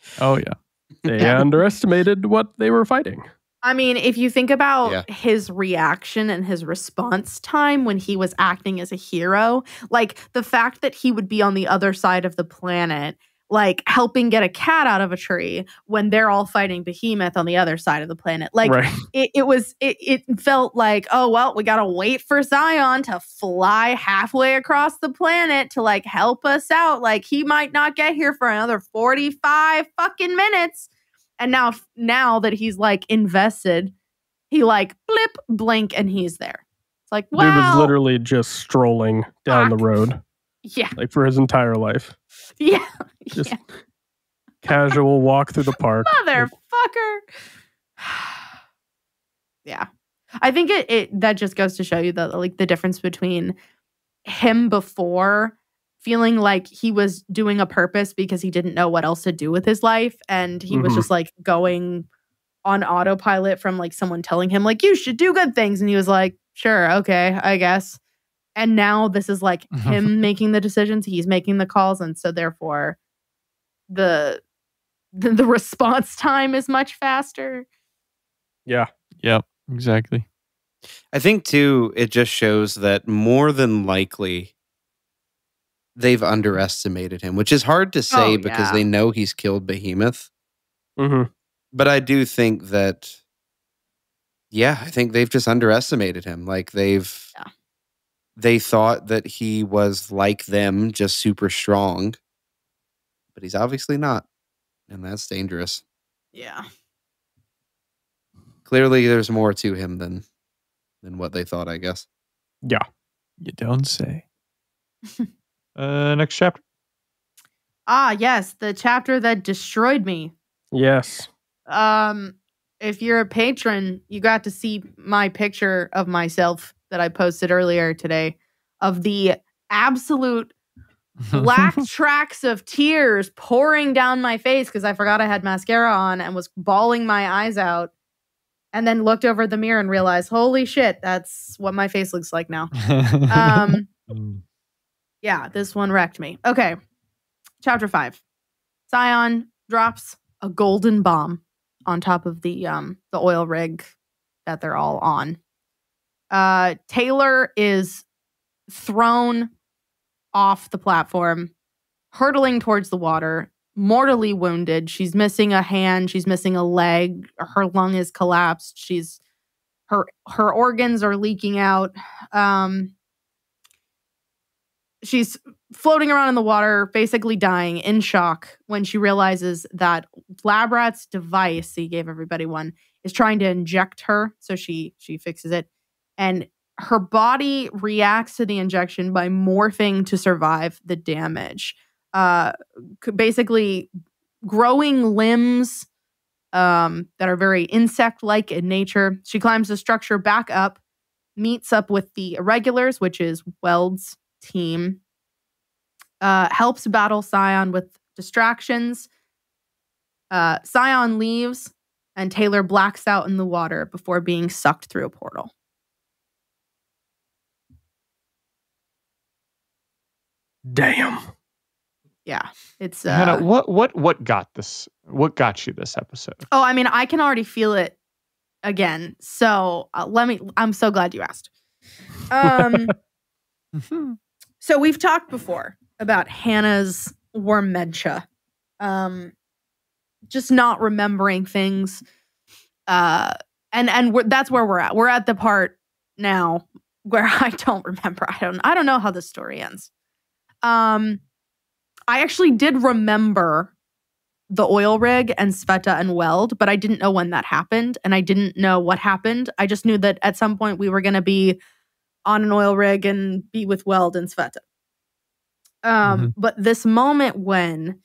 they underestimated what they were fighting. I mean, if you think about his reaction and his response time when he was acting as a hero, like the fact that he would be on the other side of the planet, like helping get a cat out of a tree when they're all fighting Behemoth on the other side of the planet. Like it felt like, oh, well, we got to wait for Scion to fly halfway across the planet to like help us out. Like he might not get here for another 45 fucking minutes. And now that he's like invested, he like blink, and he's there. It's like, wow. Dude was literally just strolling down the road. Yeah. Like for his entire life. Yeah. Just casual walk through the park. Motherfucker. Yeah. I think it that just goes to show you that like the difference between him before feeling like he was doing a purpose because he didn't know what else to do with his life. And he was just like going on autopilot from like someone telling him like, you should do good things. And he was like, sure, okay, I guess. And now this is like him making the decisions. He's making the calls. And so therefore the response time is much faster. Yeah. Yep, exactly. I think too, it just shows that more than likely they've underestimated him, which is hard to say because they know he's killed Behemoth. Mm-hmm. But I do think that, I think they've just underestimated him. Like they thought that he was like them, just super strong, but he's obviously not. And that's dangerous. Yeah. Clearly there's more to him than what they thought, I guess. Yeah. You don't say. Next chapter. Ah, yes, the chapter that destroyed me. Yes. If you're a patron, you got to see my picture of myself that I posted earlier today of the absolute black tracks of tears pouring down my face because I forgot I had mascara on and was bawling my eyes out. And then looked over the mirror and realized, holy shit, that's what my face looks like now. Yeah, this one wrecked me. Okay. Chapter 5. Scion drops a golden bomb on top of the oil rig that they're all on. Taylor is thrown off the platform, hurtling towards the water, mortally wounded. She's missing a hand. She's missing a leg. Her lung is collapsed. Her organs are leaking out. She's floating around in the water, basically dying, in shock, when she realizes that Labrat's device, he gave everybody one, is trying to inject her. So she fixes it. And her body reacts to the injection by morphing to survive the damage. Basically growing limbs that are very insect-like in nature. She climbs the structure back up, meets up with the Irregulars, which is Weld's team, helps battle Scion with distractions. Scion leaves, and Taylor blacks out in the water before being sucked through a portal. Damn. Yeah, it's Hannah, what got this? What got you this episode? Oh, I mean, I can already feel it again. So I'm so glad you asked. So we've talked before about Hannah's wormentia, just not remembering things, and that's where we're at. We're at the part now where I don't remember. I don't know how the story ends. I actually did remember the oil rig and Sveta and Weld, but I didn't know when that happened, and I didn't know what happened. I just knew that at some point we were going to be on an oil rig and be with Weld and Sveta. But this moment when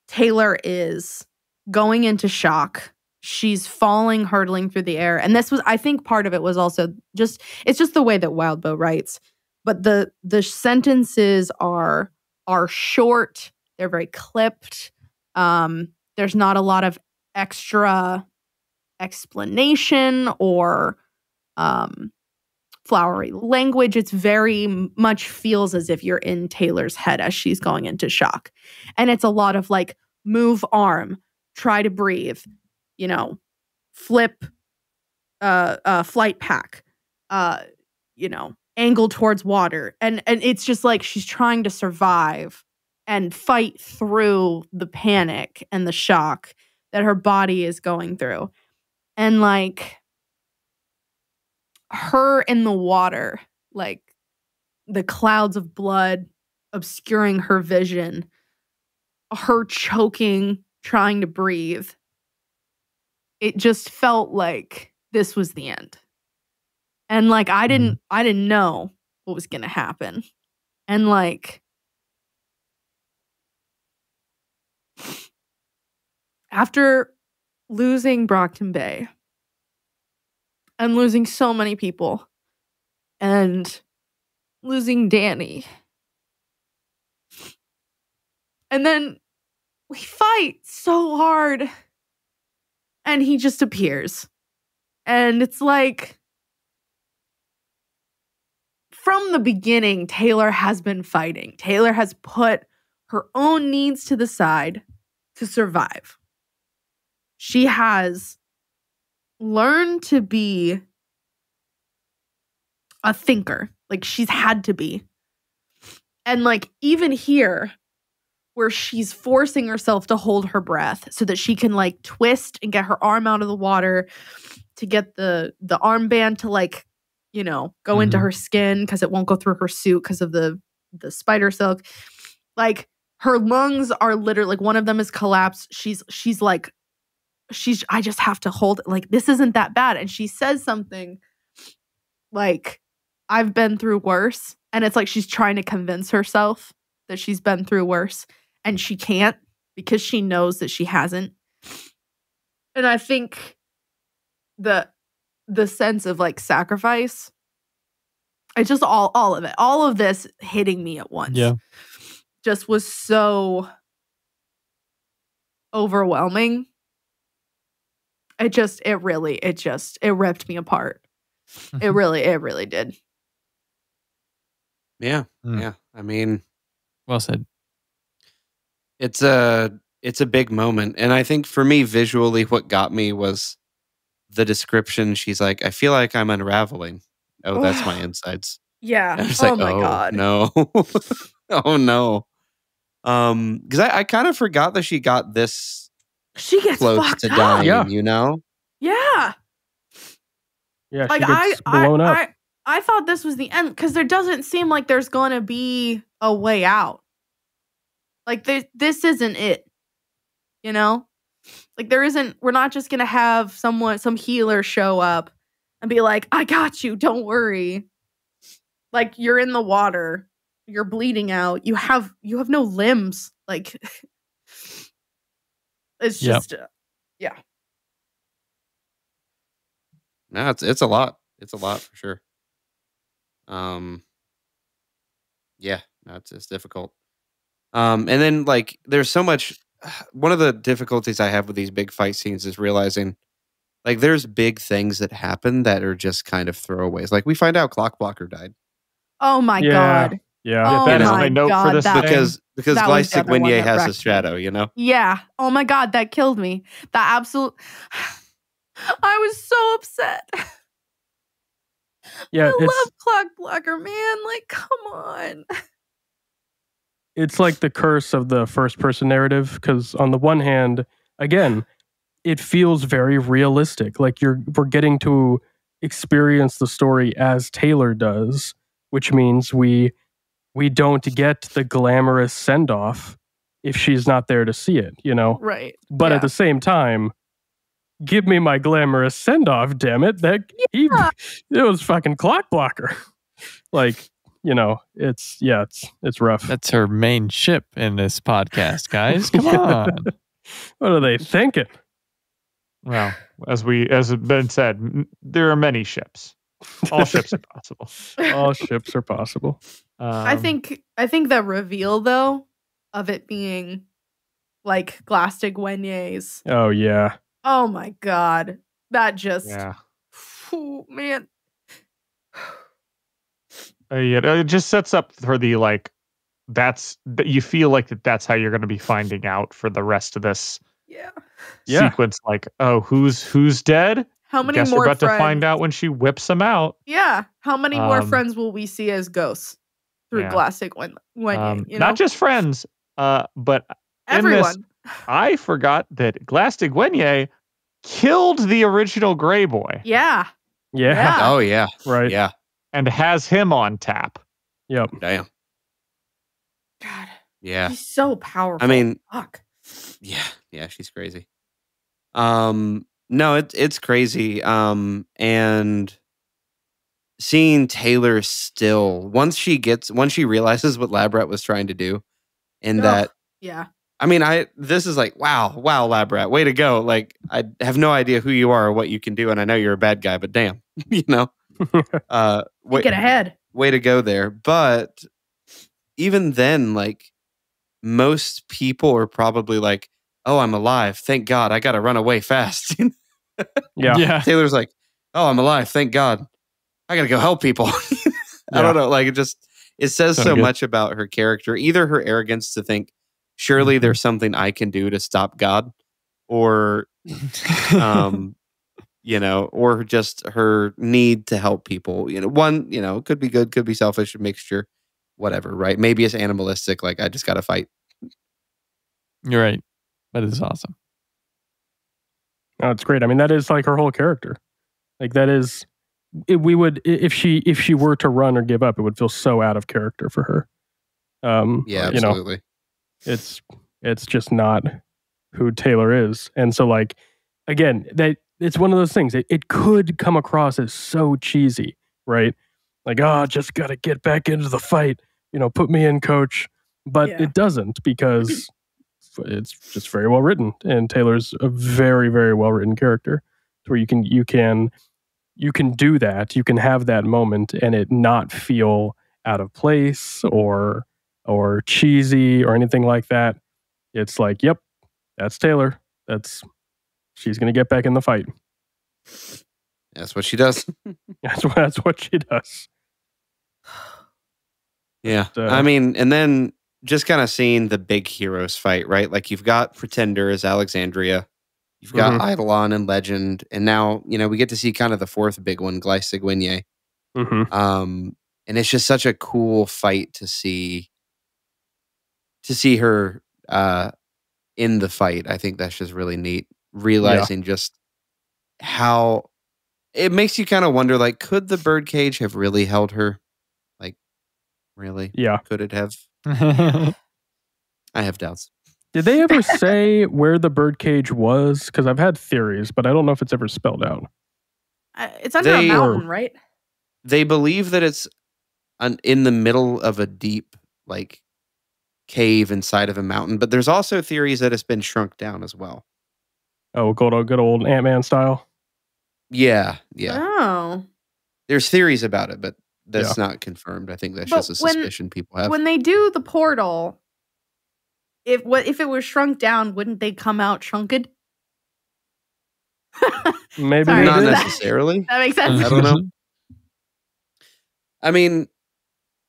Taylor is going into shock, she's falling, hurtling through the air. And this was, I think part of it was also it's just the way that Wildbow writes. But the sentences are short. They're very clipped. There's not a lot of extra explanation or flowery language. It's very much feels as if you're in Taylor's head as she's going into shock. And it's a lot of like, move arm, try to breathe, flip flight pack, angle towards water. And it's just like she's trying to survive and fight through the panic and the shock that her body is going through. And like her in the water, like the clouds of blood obscuring her vision, her choking, trying to breathe. It just felt like this was the end. And like I didn't know what was going to happen. And like after losing Brockton Bay and losing so many people and losing Danny And then we fight so hard. And he just appears. And it's like, from the beginning, Taylor has been fighting. Taylor has put her own needs to the side to survive. She has learned to be a thinker. Like, she's had to be. And like, even here, where she's forcing herself to hold her breath so that she can like twist and get her arm out of the water to get the armband to like, you know, go into her skin because it won't go through her suit because of the spider silk. Like, her lungs are literally, like, one of them is collapsed. She's like, I just have to hold it. Like, this isn't that bad. And she says something like, I've been through worse. And it's like she's trying to convince herself that she's been through worse. And she can't because she knows that she hasn't. And I think the sense of like sacrifice, it's just all of it. All of this hitting me at once. Yeah. Just was so overwhelming. It ripped me apart. It really did. Yeah. Mm. Yeah. I mean, Well said. it's a big moment. And I think for me, visually, what got me was the description. She's like, I feel like I'm unraveling. Oh, that's my insides. Yeah. I was Oh like, my God. No. Oh no. Because I kind of forgot that she got this She gets close fucked to up. dying, Yeah. you know? Yeah. Yeah, Like, she gets blown up. I thought this was the end because there doesn't seem like there's going to be a way out. Like, this isn't it. You know? Like, we're not just going to have some healer show up and be like, I got you, don't worry. Like, you're in the water, you're bleeding out, you have no limbs. Like, it's just, yeah. No, it's a lot. It's a lot for sure. Yeah, no, it's difficult. And then like there's so much. One of the difficulties I have with these big fight scenes is realizing like there's big things that happen that are just kind of throwaways. Like we find out Clock Blocker died Oh my Yeah. God. Yeah. Oh that is my my note God. for this that, because that was the Gleistic other one Wynye that has wrecked a me. shadow, you know. Yeah. Oh my God, that killed me. That absolute. I was so upset. Yeah, I it's love Clock Blocker, man. Like, come on. it's like the curse of the first person narrative because on the one hand, again, it feels very realistic. Like we're getting to experience the story as Taylor does, which means we don't get the glamorous send off if she's not there to see it, you know. Right. But yeah. at the same time, give me my glamorous send off, damn it! It was fucking Clock Blocker. Like, you know, it's rough. That's her main ship in this podcast, guys. Come on. What are they thinking? Well, as has been said, there are many ships. All ships are possible. All ships are possible. I think the reveal though of it being like Glastic Wenye's. Oh yeah. Oh my God. That just Yeah. Oh, man. Yeah, it just sets up for the like. You feel like that's how you're going to be finding out for the rest of this Yeah. sequence. Like, oh, who's dead? How many Guess more we're about friends? to find out when she whips him out. Yeah. How many more Um, friends will we see as ghosts through yeah. Glastic Wenye? You know? Not just friends, but in everyone. this, I forgot that Glastic Wynye killed the original Grey Boy Yeah. Yeah. Yeah. Oh yeah, Right. yeah. and has him on tap. Yep. Damn. God. Yeah. He's so powerful. I mean, fuck. yeah, she's crazy. No, it's crazy. And seeing Taylor still once she realizes what Labrat was trying to do, and Ugh. that Yeah. I mean, this is like wow, Labrat, way to go! Like I have no idea who you are or what you can do, and I know you're a bad guy, but damn, you know, Get ahead. way to go there. But even then, like most people are probably like, "Oh, I'm alive. Thank God. I got to run away fast." Yeah. Taylor's like, "Oh, I'm alive. Thank God. I got to go help people." I don't know. Like it says Sounded so good. much about her character. Either her arrogance to think, surely there's something I can do to stop God, or, or just her need to help people. One, could be good, could be selfish, a mixture, whatever, right? Maybe it's animalistic. Like, I just got to fight. You're right. That is awesome. Oh, it's great. I mean, that is like her whole character. Like that is, we would if she were to run or give up, it would feel so out of character for her. Yeah, absolutely. It's just not who Taylor is, and so like again, that it's one of those things. It could come across as so cheesy, right? Like, oh, just gotta get back into the fight. Put me in, coach. But it doesn't, because it's just very well written, and Taylor's a very, very well written character, where you can do that. You can have that moment and it not feel out of place or cheesy or anything like that. It's like, yep, that's Taylor. She's gonna get back in the fight. That's what she does. That's what she does. Yeah. But, I mean, and then just kind of seeing the big heroes fight, right? Like, you've got Pretender as Alexandria. You've got Eidolon and Legend. And now, we get to see kind of the fourth big one, Glycygwinye. And it's just such a cool fight to see her in the fight. I think that's just really neat. Realizing just how it makes you kind of wonder, like, could the birdcage have really held her? Like, really? Yeah. Could it have? I have doubts. Did they ever say where the birdcage was? Because I've had theories, but I don't know if it's ever spelled out. It's under a mountain, right? They believe that it's in the middle of a deep, like, cave inside of a mountain, but there's also theories that it's been shrunk down as well. Oh, good old Ant-Man style. Yeah. Oh. There's theories about it, but that's not confirmed. I think that's just a suspicion people have. When they do the portal, if it was shrunk down, wouldn't they come out shrunken? Maybe Sorry, not necessarily. That makes sense. I don't know. I mean,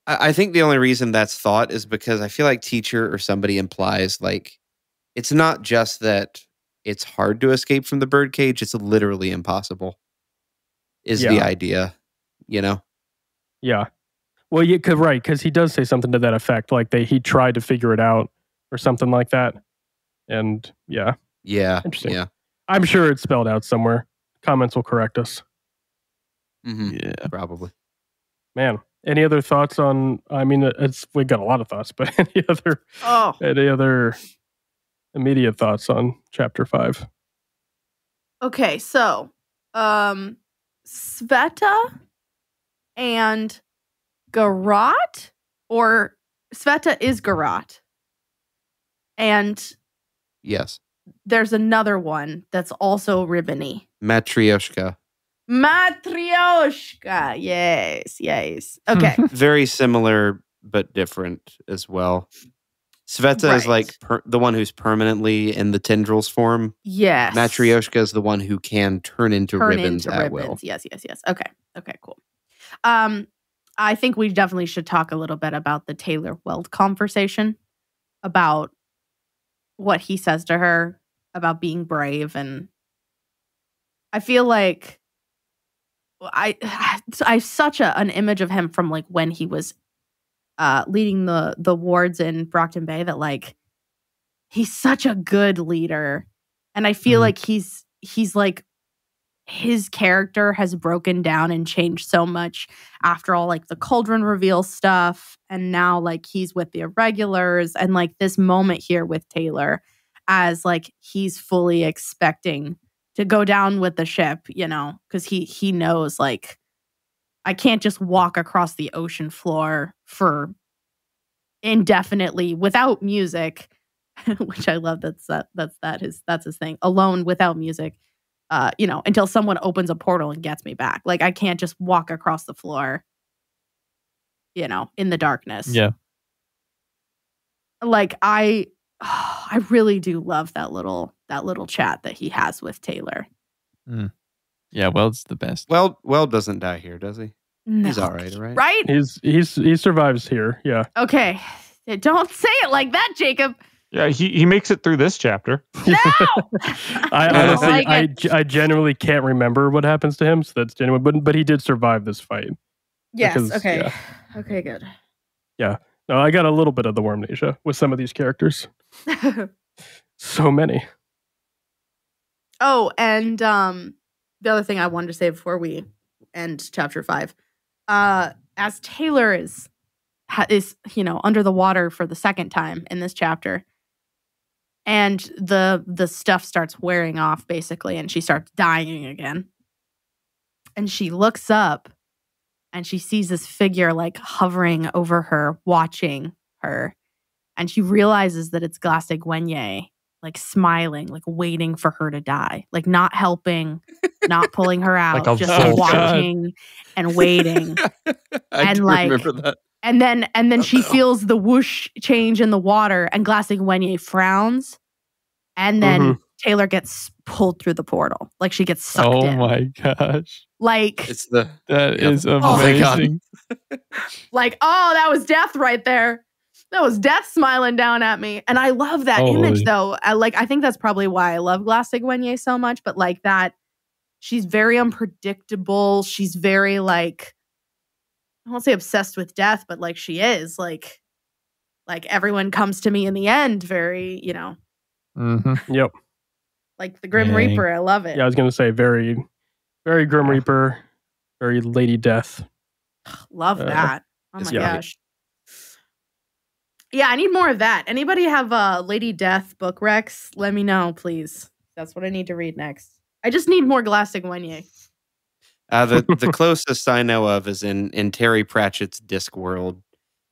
I think the only reason that's thought is because I feel like teacher or somebody implies, like, it's not just that it's hard to escape from the birdcage, it's literally impossible, is the idea, Yeah. Well, right, because he does say something to that effect, like he tried to figure it out or something like that. And Yeah. Interesting. Yeah. I'm sure it's spelled out somewhere. Comments will correct us. Yeah. Probably. Man, any other thoughts on? I mean, we got a lot of thoughts, but any other immediate thoughts on chapter 5? Okay, so Sveta and Garat, or Sveta is Garat, and Yes, there's another one that's also ribbony. Matryoshka. Matryoshka. Yes. Okay. Very similar but different as well. Sveta is like the one who's permanently in the tendrils form. Yes. Matryoshka is the one who can turn into ribbons at will. Yes. Okay, cool. I think we definitely should talk a little bit about the Taylor Weld conversation, about what he says to her about being brave. And I feel like I have such an image of him from like when he was leading the wards in Brockton Bay, that like he's such a good leader, and I feel like he's like his character has broken down and changed so much after all like the cauldron reveal stuff, and now like he's with the irregulars, and like this moment here with Taylor as like he's fully expecting to go down with the ship, because he knows like I can't just walk across the ocean floor for indefinitely without music, which I love. That's his thing. Alone without music, until someone opens a portal and gets me back. Like I can't just walk across the floor, in the darkness. Yeah. like I really do love that little chat that he has with Taylor. Yeah, Weld's the best. Weld doesn't die here, does he? No. He's all right, right? Right? He survives here. Yeah. Okay. Don't say it like that, Jacob. Yeah, he makes it through this chapter. No. I honestly, like I genuinely can't remember what happens to him, so that's genuine. But he did survive this fight. Yes. Because, Okay. yeah. Okay. Good. Yeah. No, I got a little bit of the Wormnasia with some of these characters. So many. Oh, and the other thing I wanted to say before we end chapter 5, as Taylor is under the water for the second time in this chapter, and the stuff starts wearing off basically, and she starts dying again, and she looks up, and she sees this figure like hovering over her, watching her, and she realizes that it's Glace Gwenye, like smiling, like waiting for her to die, like not helping, not pulling her out, Like a just vulture. watching and waiting. I And do like- remember that. And then she feels the whoosh change in the water, and Glace Gwenye frowns, and then Taylor gets pulled through the portal, like she gets sucked in. Oh my gosh. Like, It's the That Yep. is Oh my God. amazing. like, oh, that was death right there. That was death smiling down at me. And I love that image, Holy. though. I think that's probably why I love Glace Gwenye so much. But like that, she's very unpredictable. She's very like, I won't say obsessed with death, but like she is like everyone comes to me in the end. Very, Yep. like the Grim Dang. Reaper. I love it. Yeah, I was gonna say very, very Grim Reaper, very Lady Death. Love that. Oh it's my great. gosh. Yeah, I need more of that. Anybody have Lady Death book recs? Let me know, please. That's what I need to read next. I just need more Glace Gwenye. the closest I know of is in Terry Pratchett's Discworld.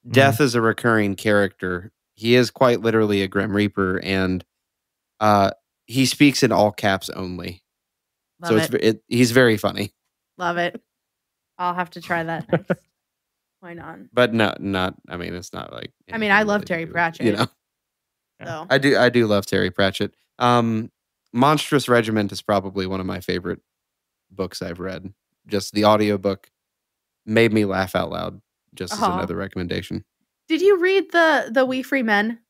Death is a recurring character. He is quite literally a Grim Reaper, and he speaks in all caps only. Love So it. he's very funny, Love it. I'll have to try that next. Why not? but not. I mean, it's not like. I mean, I anything love really Terry to do with- Pratchett. You know, So I do love Terry Pratchett. Monstrous Regiment is probably one of my favorite books I've read. Just the audiobook made me laugh out loud. Just as Aw. another recommendation. did you read the We Free Men?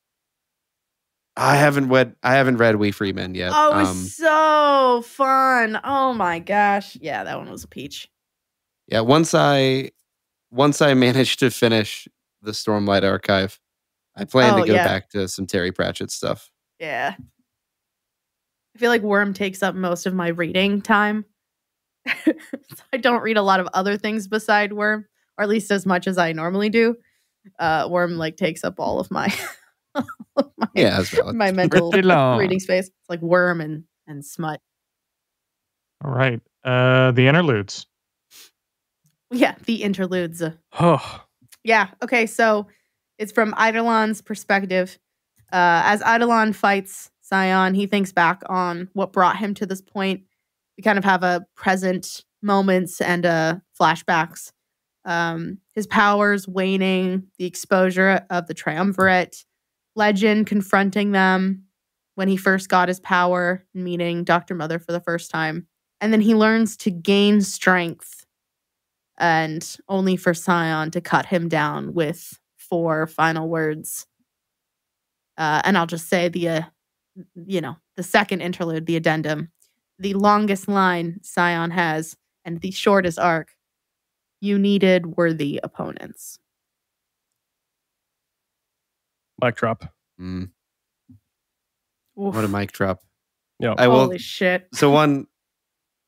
I haven't read We Free Men yet. Oh, it was so fun. Oh my gosh. Yeah, that one was a peach. Yeah, once I managed to finish the Stormlight Archive, I plan Oh, to go yeah. back to some Terry Pratchett stuff. Yeah. I feel like Worm takes up most of my reading time. I don't read a lot of other things beside Worm, or at least as much as I normally do. Worm like takes up all of my Yeah, that's valid. my mental Pretty long. reading space. It's like Worm and Smut. All right. The interludes. Yeah, the interludes. Oh, Yeah. Okay. So it's from Eidolon's perspective. As Eidolon fights Scion, he thinks back on what brought him to this point. We kind of have a present moments and flashbacks. His powers waning, the exposure of the triumvirate, Legend confronting them when he first got his power, meeting Dr. Mother for the first time. And then he learns to gain strength, and only for Scion to cut him down with 4 final words. And I'll just say the second interlude, the addendum, the longest line Scion has and the shortest arc. You needed worthy opponents. mic drop. Mm, Oof. what a mic drop. Yeah. I will. Holy shit. So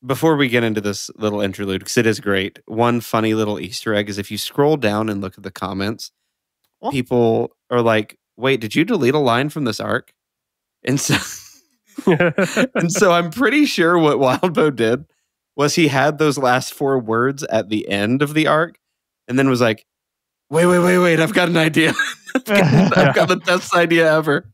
before we get into this little interlude, because it is great, one funny little Easter egg is if you scroll down and look at the comments, Oh. people are like, "Wait, did you delete a line from this arc?" And so. And so I'm pretty sure what Wildbow did was he had those last 4 words at the end of the arc and then was like, wait, I've got an idea. I've got the best idea ever.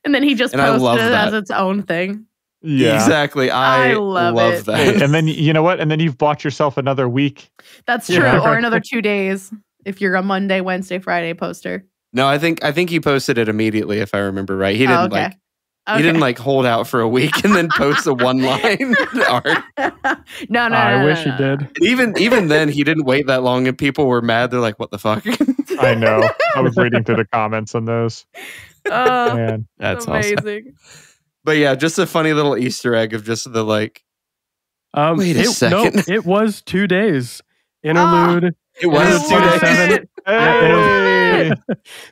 And then he just And I love posted it that. as its own thing. Yeah. Exactly. I love love it. that. Hey, and then you know what? And then you've bought yourself another week. That's Yeah. true. Or another 2 days if you're a Monday, Wednesday, Friday poster. No, I think he posted it immediately, if I remember right. He didn't okay. he didn't like hold out for a week and then post a one-line art. No. I wish he did. Even then, he didn't wait that long, and people were mad. They're like, "What the fuck?" I know. I was reading through the comments on those. Oh, Man, That's awesome. amazing. But yeah, just a funny little Easter egg of just the like. Wait a second. No, it was 2 days. Interlude. It was 2 days. 27th. hey!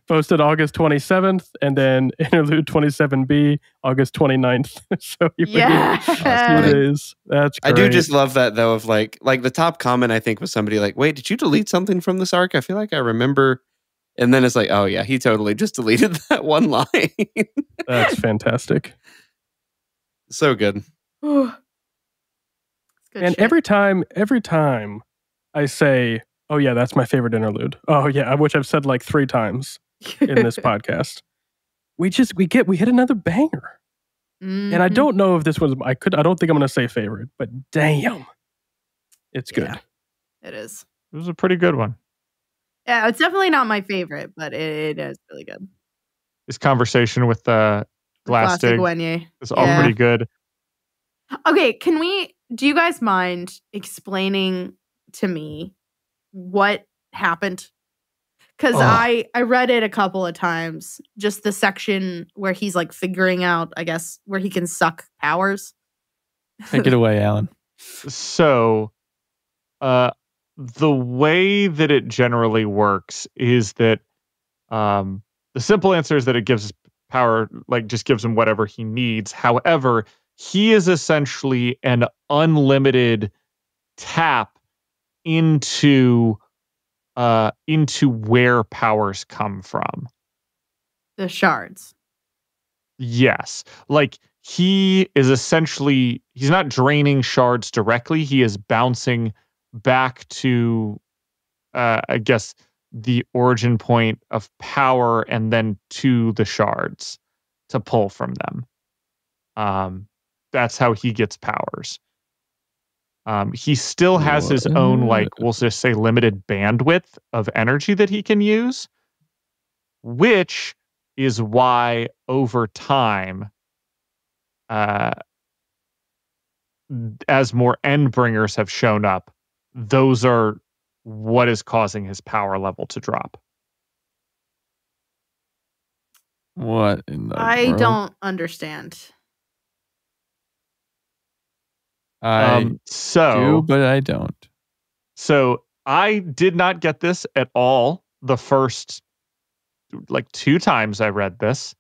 Posted August 27th, and then Interlude 27B, August 29th. So you Yeah. 2 days. That's great. I do just love that though. Of like the top comment I think was somebody like, "Wait, did you delete something from this arc? I feel like I remember." And then it's like, "Oh yeah, he totally just deleted that one line." That's fantastic. So good. Good And shit. every time I say, "Oh yeah, that's my favorite interlude." Oh yeah, which I've said like 3 times in this podcast. We hit another banger. And I Mhm. don't know if this was I don't think I'm going to say favorite, but damn. It's good. Yeah, it is. It was a pretty good one. Yeah, it's definitely not my favorite, but it is really good. His conversation with Glass Classic Dig Wenye. is all Yeah. pretty good. Okay, do you guys mind explaining to me what happened? Because Oh. I read it a couple of times, just the section where he's like figuring out, I guess, where he can suck powers. Take it away, Alan. So, the way that it generally works is that the simple answer is that it gives power, like just gives him whatever he needs. However, he is essentially an unlimited tap into where powers come from. The shards. Yes. Like he is essentially, he's not draining shards directly. He is bouncing back to, I guess, the origin point of power and then to the shards to pull from them. That's how he gets powers. He still has his own, like, we'll just say limited bandwidth of energy that he can use, which is why over time, as more Endbringers have shown up, those are what is causing his power level to drop. What in the I world? don't understand. I do, but I don't. So I did not get this at all the first like 2 times I read this.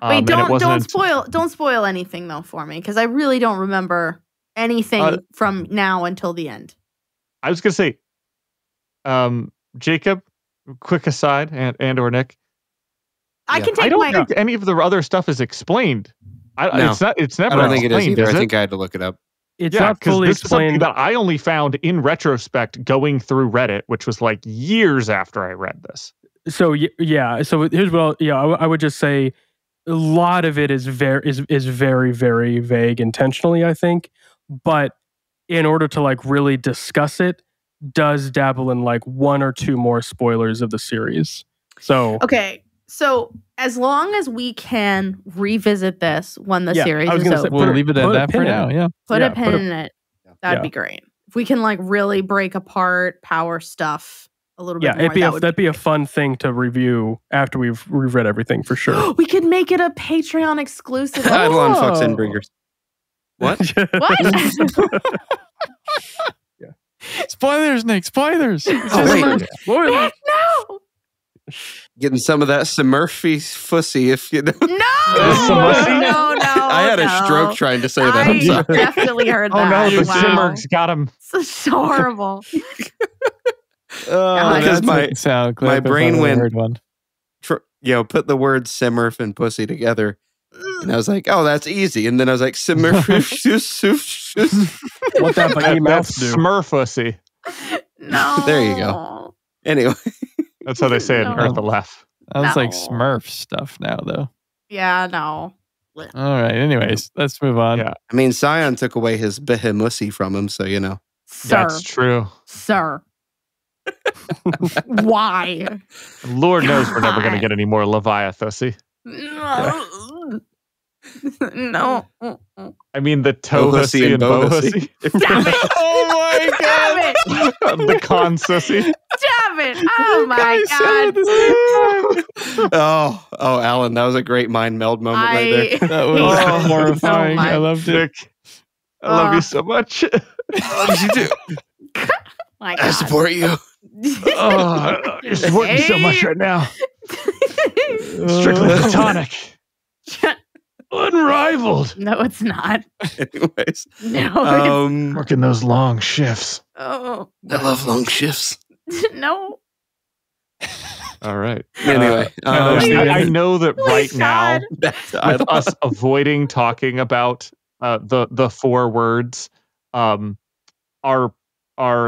Wait, don't spoil anything though for me, because I really don't remember anything from now until the end. I was gonna say, Jacob, quick aside, and or Nick. I can take I don't think any of the other stuff is explained. No, it's never. I don't think it is either. I it? think I had to look it up. It's not fully this explained. is something that I only found in retrospect going through Reddit, which was like years after I read this. So yeah, so here's what I would just say a lot of it is very very vague intentionally, I think, but in order to like really discuss it, does dabble in like 1 or 2 more spoilers of the series. So okay, so as long as we can revisit this when the series is over, we'll leave it at that for now. Yeah, put a pin in it. That'd be great. If we can like really break apart power stuff a little bit more. That'd be a fun thing to review after we've read everything for sure. We could make it a Patreon exclusive. Eidolon fucks Endbringers. What? What? Spoilers, Nick. Spoilers. Wait. Spoilers. No. Getting some of that Smurfy fussy, if you know. No. No. I had a stroke trying to say that. I'm I sorry. definitely heard Oh that. no, the Wow. Simmergs got him. This is so horrible. Because my brain went, one. Put the words Simurf and pussy together. And I was like, oh, that's easy. And then I was like, Simurf. What that funny mouth That's do? Smurfussy. No. There you go. Anyway. That's how they say it in No. Earth Aleph. That's like No. Smurf stuff now, though. Yeah, no. All right. Anyways, let's move on. Yeah, I mean, Scion took away his behemussy from him, so you know. Sir. that's true. Sir. Why? Lord knows we're never going to God. get any more Leviathan. No. No. I mean, the Tohussy Tohussy and and Bohussy. Bohussy. Stop it. Oh my Stop it. god! The consussy. Stop it. Oh my guys said it at God. the same Oh, Alan, that was a great mind meld moment right there. That was hate it horrifying. so I much. loved it. Nick, I love you so much. I love you too. My I God. support you. Oh, you're supporting me so much right now. Strictly Uh, platonic. Unrivaled. No, it's not. Anyways, No, Working those long shifts. oh I love long shifts. no. All right. Anyway, I know that right Please, now, God. back to with us avoiding talking about the 4 words, our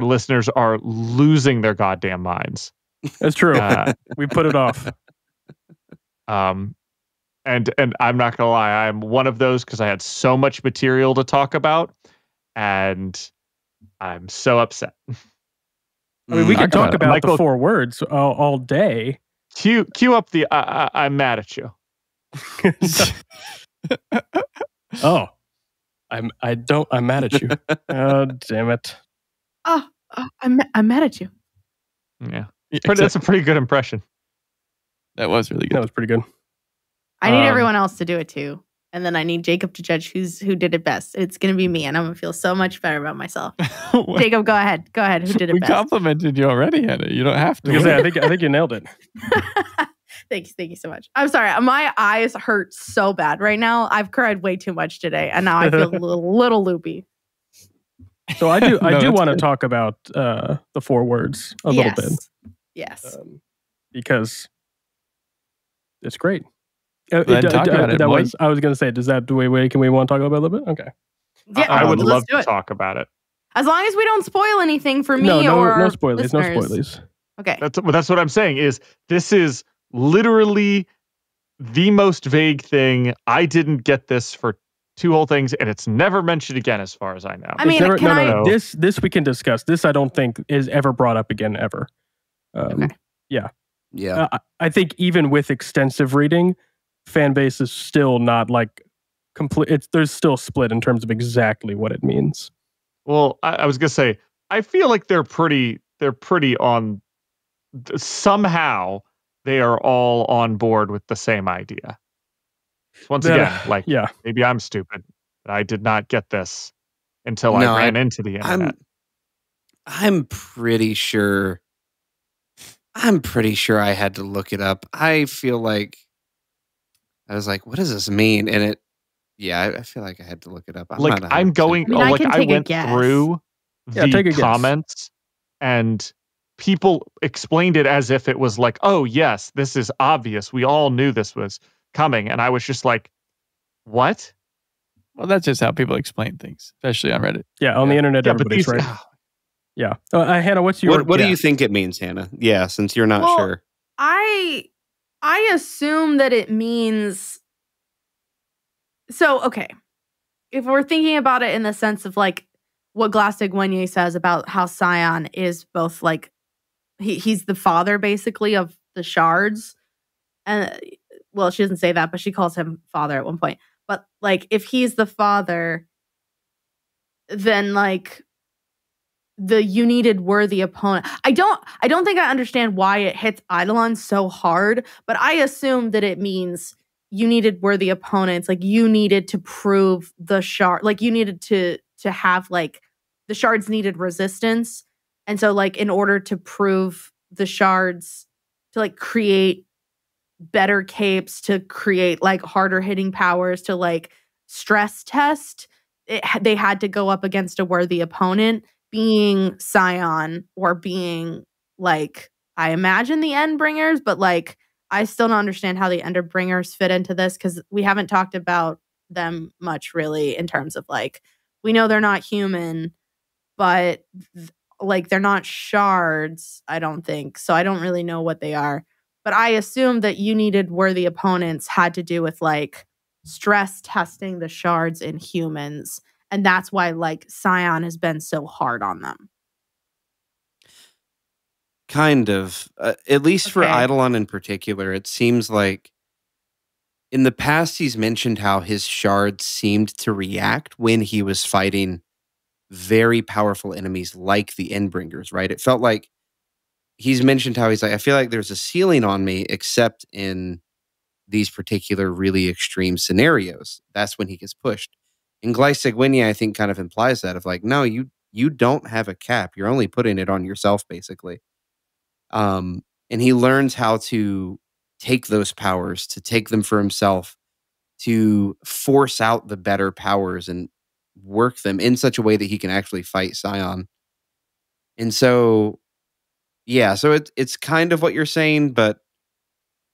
listeners are losing their goddamn minds. That's true. We put it off. And I'm not gonna lie, I'm one of those because I had so much material to talk about, and I'm so upset. I mean, we could talk about Michael, the 4 words all day. Cue up the I'm mad at you. Oh, I'm mad at you. Oh, damn it. Oh, I'm mad at you. Yeah, yeah, that's a pretty good impression. That was really That good. was pretty good. I need everyone else to do it too. And then I need Jacob to judge who did it best. It's gonna be me, and I'm gonna feel so much better about myself. Jacob, go ahead. Go ahead. Who did it We best? complimented you already, Hannah. You don't have to. Because I think you nailed it. Thank you so much. I'm sorry. My eyes hurt so bad right now. I've cried way too much today, and now I feel a little loopy. So I do No, I do that's want to good. talk about the 4 words a little bit Yes. because it's great. Then talk about it, boy. I was going to say, does that can we want to talk about it a little bit? Okay. Yeah, I would let's love do to it. talk about it. As long as we don't spoil anything for me No or spoilers. listeners. No spoilers. Okay. That's what I'm saying. Is this is literally the most vague thing. I didn't get this for 2 whole things, and it's never mentioned again, as far as I know. I mean, It's never, can I? No. This we can discuss. This I don't think is ever brought up again ever. Okay. yeah. I think even with extensive reading, fan base is still not like complete. There's still split in terms of exactly what it means. Well, I was gonna say, I feel like they're pretty on. Somehow they are all on board with the same idea. Once again, like, yeah, maybe I'm stupid, but I did not get this until I ran into the internet. I'm pretty sure I had to look it up. I feel like I was like, what does this mean? And I feel like I had to look it up. I'm going, I mean, I can I take a went guess. through take a the guess. comments, and people explained it as if it was like, oh yes, this is obvious. We all knew this was coming. And I was just like, what? Well, that's just how people explain things, especially on Reddit. Yeah, on the internet, Yeah, but everybody's these, right. Yeah. Hannah, what's your what do you guess? think it means, Hannah? Yeah, since you're not Well, sure. I assume that it means. So, okay. If we're thinking about it in the sense of like what Glass-Steagall says about how Scion is both like he's the father basically of the shards. And well, she doesn't say that, but she calls him father at one point. But like if he's the father, then like the you needed worthy opponent. I don't think I understand why it hits Eidolon so hard, but I assume that it means you needed worthy opponents. Like you needed to prove the shard. Like you needed to have like the shards needed resistance, and so like in order to prove the shards to like create better capes, to create like harder hitting powers, to like stress test, they had to go up against a worthy opponent, being Scion or being like, I imagine the Endbringers, but like I still don't understand how the Endbringers fit into this because we haven't talked about them much really in terms of like, we know they're not human, but like they're not shards, I don't think. So I don't really know what they are. But I assume that you needed worthy opponents had to do with like stress testing the shards in humans. And that's why like Scion has been so hard on them. Kind of. At least for Okay. Eidolon in particular, it seems like in the past he's mentioned how his shards seemed to react when he was fighting very powerful enemies like the Endbringers, right? It felt like he's mentioned how he's like, I feel like there's a ceiling on me, except in these particular really extreme scenarios. That's when he gets pushed. And Glycegwinia, I think, kind of implies that of like, no, you don't have a cap. You're only putting it on yourself, basically. And he learns how to take those powers, to take them for himself, to force out the better powers and work them in such a way that he can actually fight Scion. And so, yeah, so it's kind of what you're saying, but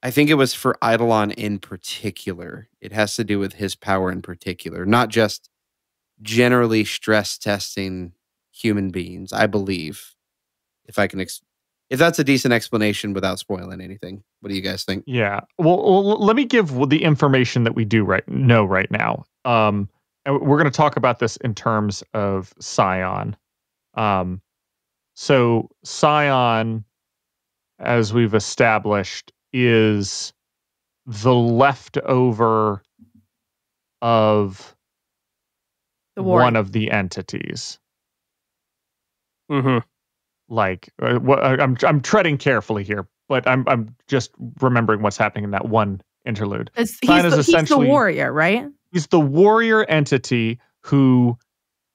I think it was for Eidolon in particular. It has to do with his power in particular, not just generally stress testing human beings, I believe. If I can if that's a decent explanation without spoiling anything. What do you guys think? Yeah. Well, let me give the information that we do know right now. And we're going to talk about this in terms of Scion. So Scion, as we've established, is the leftover of The war. one of the entities. Mm-hmm. Like, I'm treading carefully here, but I'm just remembering what's happening in that one interlude. He's Scion is the warrior, right? He's the warrior entity who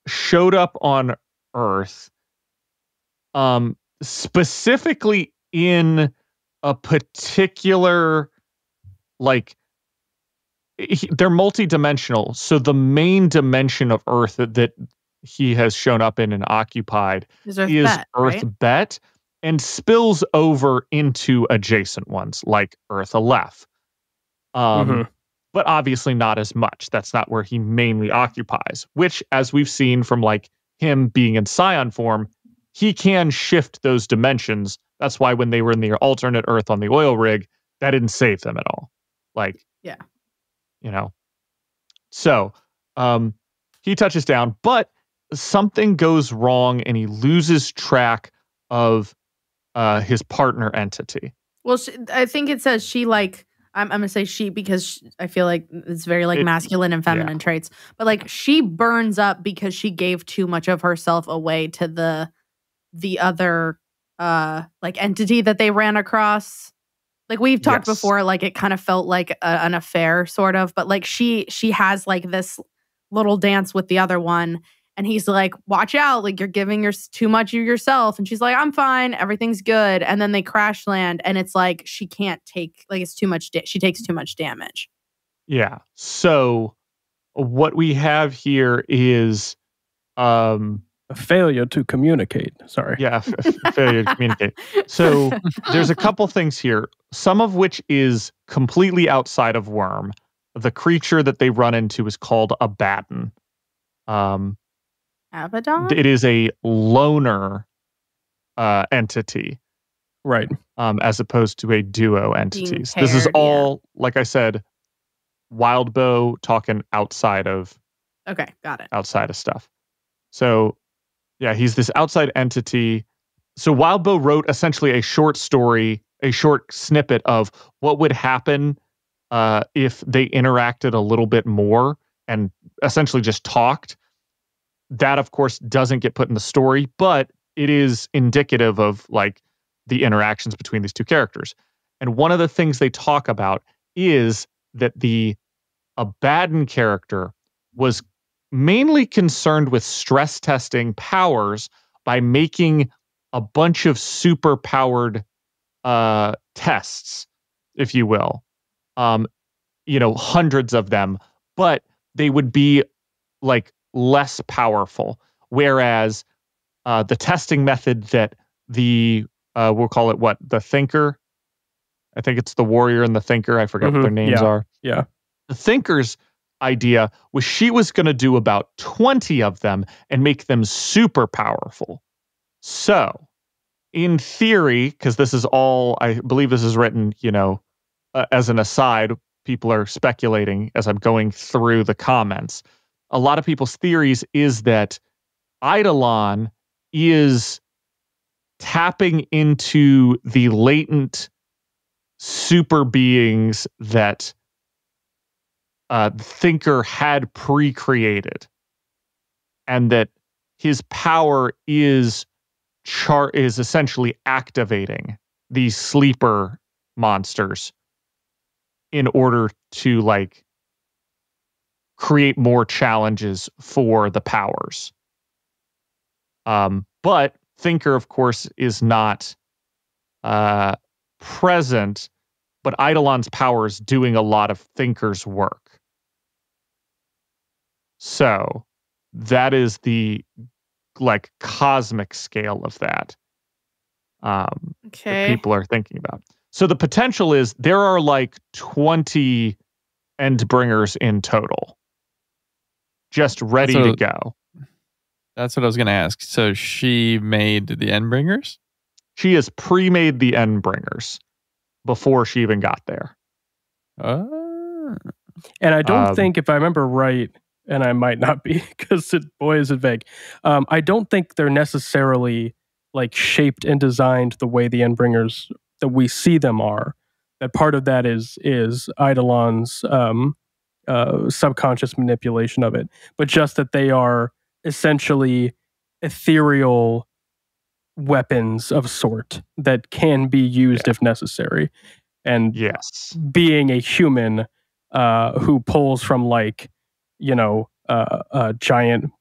showed up on Earth, specifically in a particular, like, they're multidimensional. So the main dimension of Earth that he has shown up in and occupied is Earth right? Bet, and spills over into adjacent ones like Earth Aleph. But obviously not as much. That's not where he mainly occupies, which, as we've seen from like him being in Scion form, he can shift those dimensions. That's why when they were in the alternate Earth on the oil rig, that didn't save them at all. Like, yeah, you know. So, he touches down, but something goes wrong and he loses track of his partner entity. Well, I think it says she, like, I'm gonna say she because I feel like it's very like masculine and feminine traits, but like she burns up because she gave too much of herself away to the other like entity that they ran across. Like we've talked before, like it kind of felt like an affair sort of, but like she has like this little dance with the other one. And he's like, watch out, like you're giving too much of yourself. And she's like, I'm fine, everything's good. And then they crash land and it's like she can't take, like it's too much, she takes too much damage. Yeah. So what we have here is a failure to communicate. Sorry. Yeah, failure to communicate. So there's a couple things here, some of which is completely outside of Worm. The creature that they run into is called Abaddon. Abaddon? It is a loner entity. Right. As opposed to a duo entities. This is all, like I said, Wildbow talking outside of. Okay, got it. Outside of stuff. So, yeah, he's this outside entity. So Wildbow wrote essentially a short story, a short snippet of what would happen if they interacted a little bit more and essentially just talked. That, of course, doesn't get put in the story, but it is indicative of like the interactions between these two characters. And one of the things they talk about is that the Abaddon character was mainly concerned with stress testing powers by making a bunch of super powered tests, if you will. Hundreds of them, but they would be like less powerful. Whereas the testing method that we'll call it what? The Thinker? I think it's the Warrior and the Thinker. I forget what their names are. Yeah. The Thinker's idea was she was going to do about 20 of them and make them super powerful. So, in theory, because this is all, I believe this is written, as an aside, people are speculating as I'm going through the comments. A lot of people's theories is that Eidolon is tapping into the latent super beings that Thinker had pre-created, and that his power is essentially activating these sleeper monsters in order to like create more challenges for the powers. But Thinker, of course, is not present, but Eidolon's power is doing a lot of Thinker's work. So that is the like cosmic scale of that. That people are thinking about. So the potential is there are like 20 Endbringers in total, just ready to go. That's what I was going to ask. So she made the Endbringers? She has pre-made the Endbringers before she even got there. And I don't think, if I remember right, and I might not be, because boy is it vague. I don't think they're necessarily like shaped and designed the way the Endbringers that we see them are. That part of that is Eidolon's subconscious manipulation of it, but just that they are essentially ethereal weapons of sort that can be used if necessary. And yes, being a human who pulls from like, giant,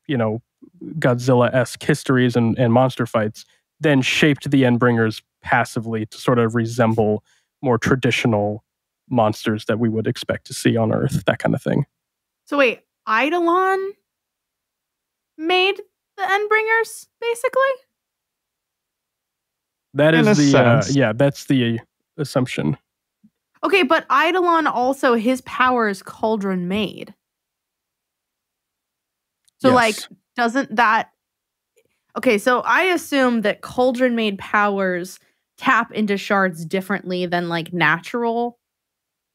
Godzilla-esque histories and monster fights, then shaped the Endbringers passively to sort of resemble more traditional monsters that we would expect to see on Earth, that kind of thing. So wait, Eidolon made the Endbringers, basically? That is that's the assumption. Okay, but Eidolon also, his power is cauldron made. So like, doesn't that... Okay, so I assume that cauldron made powers tap into shards differently than like natural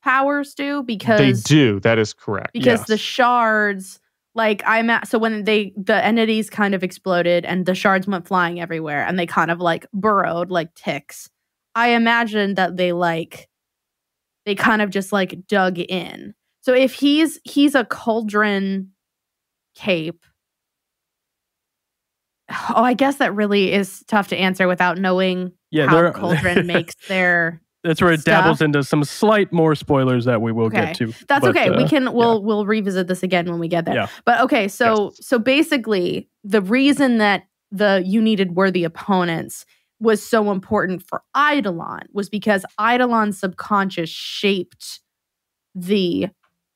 powers do, because they do. That is correct. Because the shards, like so when the entities kind of exploded and the shards went flying everywhere and they kind of like burrowed like ticks. I imagine that they kind of just like dug in. So if he's a cauldron cape. Oh, I guess that really is tough to answer without knowing how cauldron makes their... That's where it dabbles into some slight more spoilers that we will get to. That's okay. We'll revisit this again when we get there. Yeah. But okay, so basically the reason that you needed worthy opponents was so important for Eidolon was because Eidolon's subconscious shaped the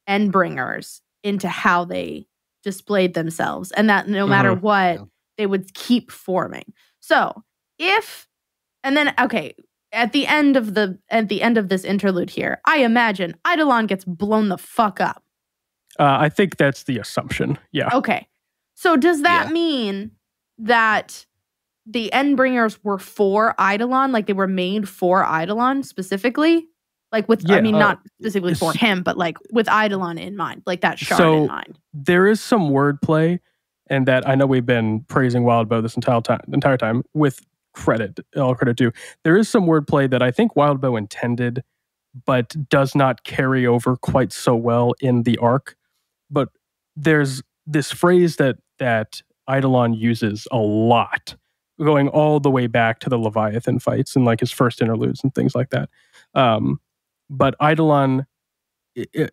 Endbringers into how they displayed themselves, and that no matter what, they would keep forming. So at the end of this interlude here, I imagine Eidolon gets blown the fuck up. I think that's the assumption. Yeah. Okay. So does that mean that the Endbringers were for Eidolon, like they were made for Eidolon specifically? Like not specifically for him, but like with Eidolon in mind, like that shard in mind. There is some wordplay, and that I know we've been praising Wildbow this entire time with all credit due. There is some wordplay that I think Wildbow intended, but does not carry over quite so well in the arc. But there's this phrase that Eidolon uses a lot, going all the way back to the Leviathan fights and like his first interludes and things like that. But Eidolon,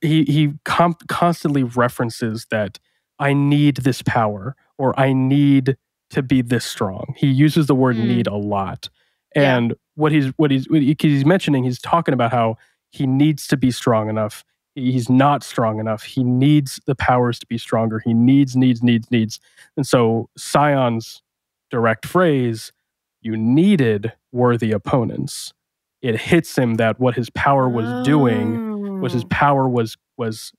he constantly references that I need this power, or I need to be this strong. He uses the word need a lot. And what he's mentioning, he's talking about how he needs to be strong enough. He's not strong enough. He needs the powers to be stronger. He needs. And so Scion's direct phrase, you needed worthy opponents. It hits him that what his power was doing was his power was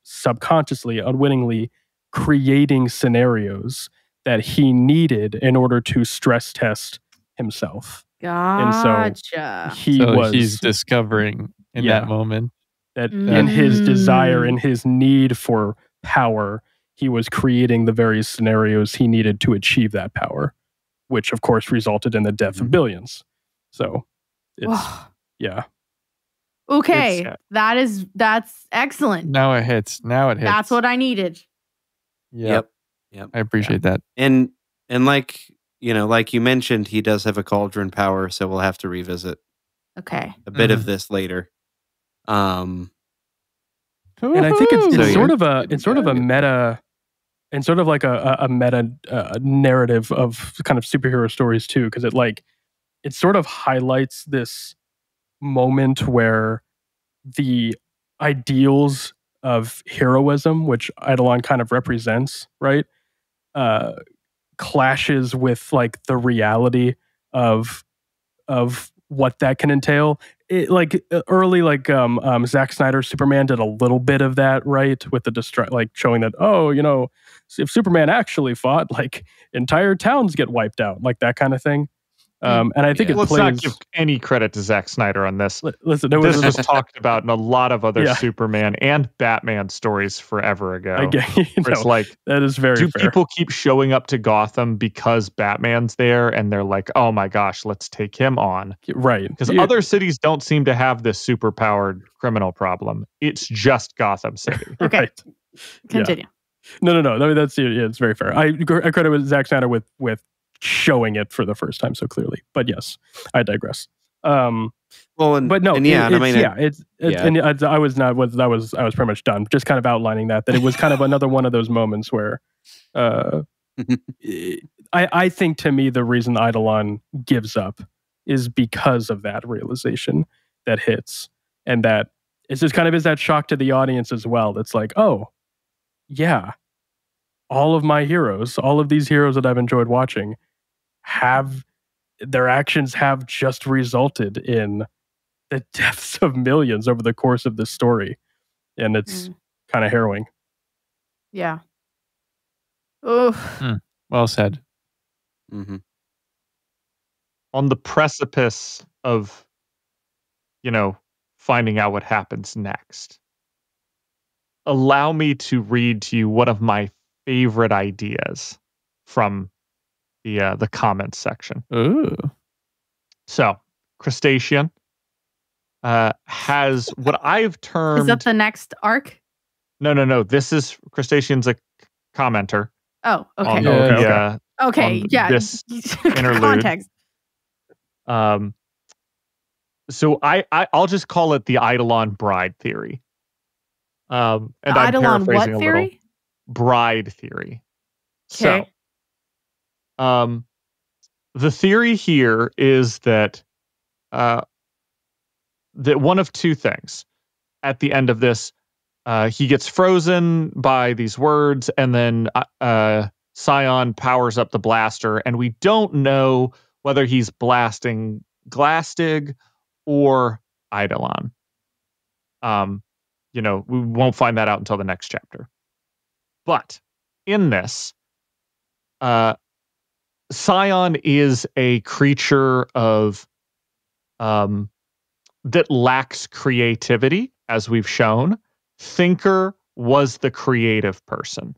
subconsciously, unwittingly creating scenarios that he needed in order to stress test himself. Gotcha. And so he's discovering in that moment that in his desire, in his need for power, he was creating the various scenarios he needed to achieve that power, which of course resulted in the death of billions. So it's yeah. Okay, It's- that's excellent. Now it hits. That's what I needed. Yep. I appreciate that. And like like you mentioned, he does have a cauldron power, so we'll have to revisit Okay. a bit of this later. And I think it's So, sort yeah. of a meta, and sort of like a meta narrative of kind of superhero stories too, because it sort of highlights this moment where the ideals of heroism, which Eidolon kind of represents, right, clashes with like the reality of what that can entail. Early Zack Snyder's Superman did a little bit of that, right, with the like showing that if Superman actually fought, like entire towns get wiped out, like that kind of thing. And I think let's not give any credit to Zack Snyder on this. Listen, this was talked about in a lot of other Superman and Batman stories forever ago. It's like, that is very fair. People keep showing up to Gotham because Batman's there, and they're like, "Oh my gosh, let's take him on." Right? Because other cities don't seem to have this superpowered criminal problem. It's just Gotham City. Okay, right. Continue. No. I mean, it's very fair. I credit with Zack Snyder with showing it for the first time so clearly. But yes, I digress. I was pretty much done. Just kind of outlining that it was kind of another one of those moments where, I think to me the reason Eidolon gives up is because of that realization that hits, and that it's just kind of is that shock to the audience as well. That's like, oh, yeah, all of my heroes, all of these heroes that I've enjoyed watching, their actions have just resulted in the deaths of millions over the course of this story, and it's kind of harrowing. Yeah. Oh. Well said. Mm-hmm. On the precipice of, finding out what happens next, allow me to read to you one of my favorite ideas from the comments section. Ooh. So, Crustacean has what I've termed... Is that the next arc? No. This is... Crustacean's a commenter. Oh, okay. On this interlude. Context. So I'll just call it the Eidolon bride theory. And the I'm Eidolon paraphrasing what a little. theory? Bride theory. Okay. So, the theory here is that one of two things. At the end of this, he gets frozen by these words, and then Scion powers up the blaster, and we don't know whether he's blasting Glastig or Eidolon. We won't find that out until the next chapter. But in this, Scion is a creature of that lacks creativity, as we've shown. Thinker was the creative person.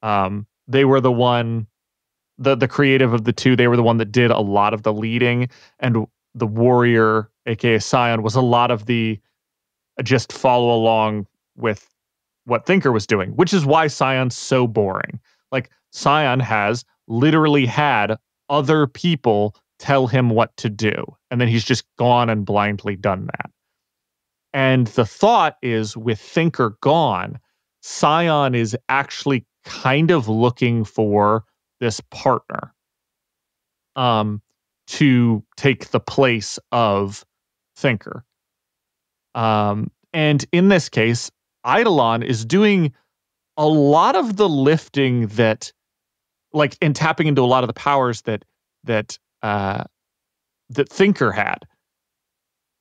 They were the one, the creative of the two. They were the one that did a lot of the leading, and the warrior, aka Scion, was a lot of the just follow along with what Thinker was doing, which is why Scion's so boring. Like, Scion has literally had other people tell him what to do, and then he's just gone and blindly done that. And the thought is, with Thinker gone, Scion is actually kind of looking for this partner to take the place of Thinker. And in this case, Eidolon is doing a lot of the lifting that, like, and tapping into a lot of the powers that Thinker had.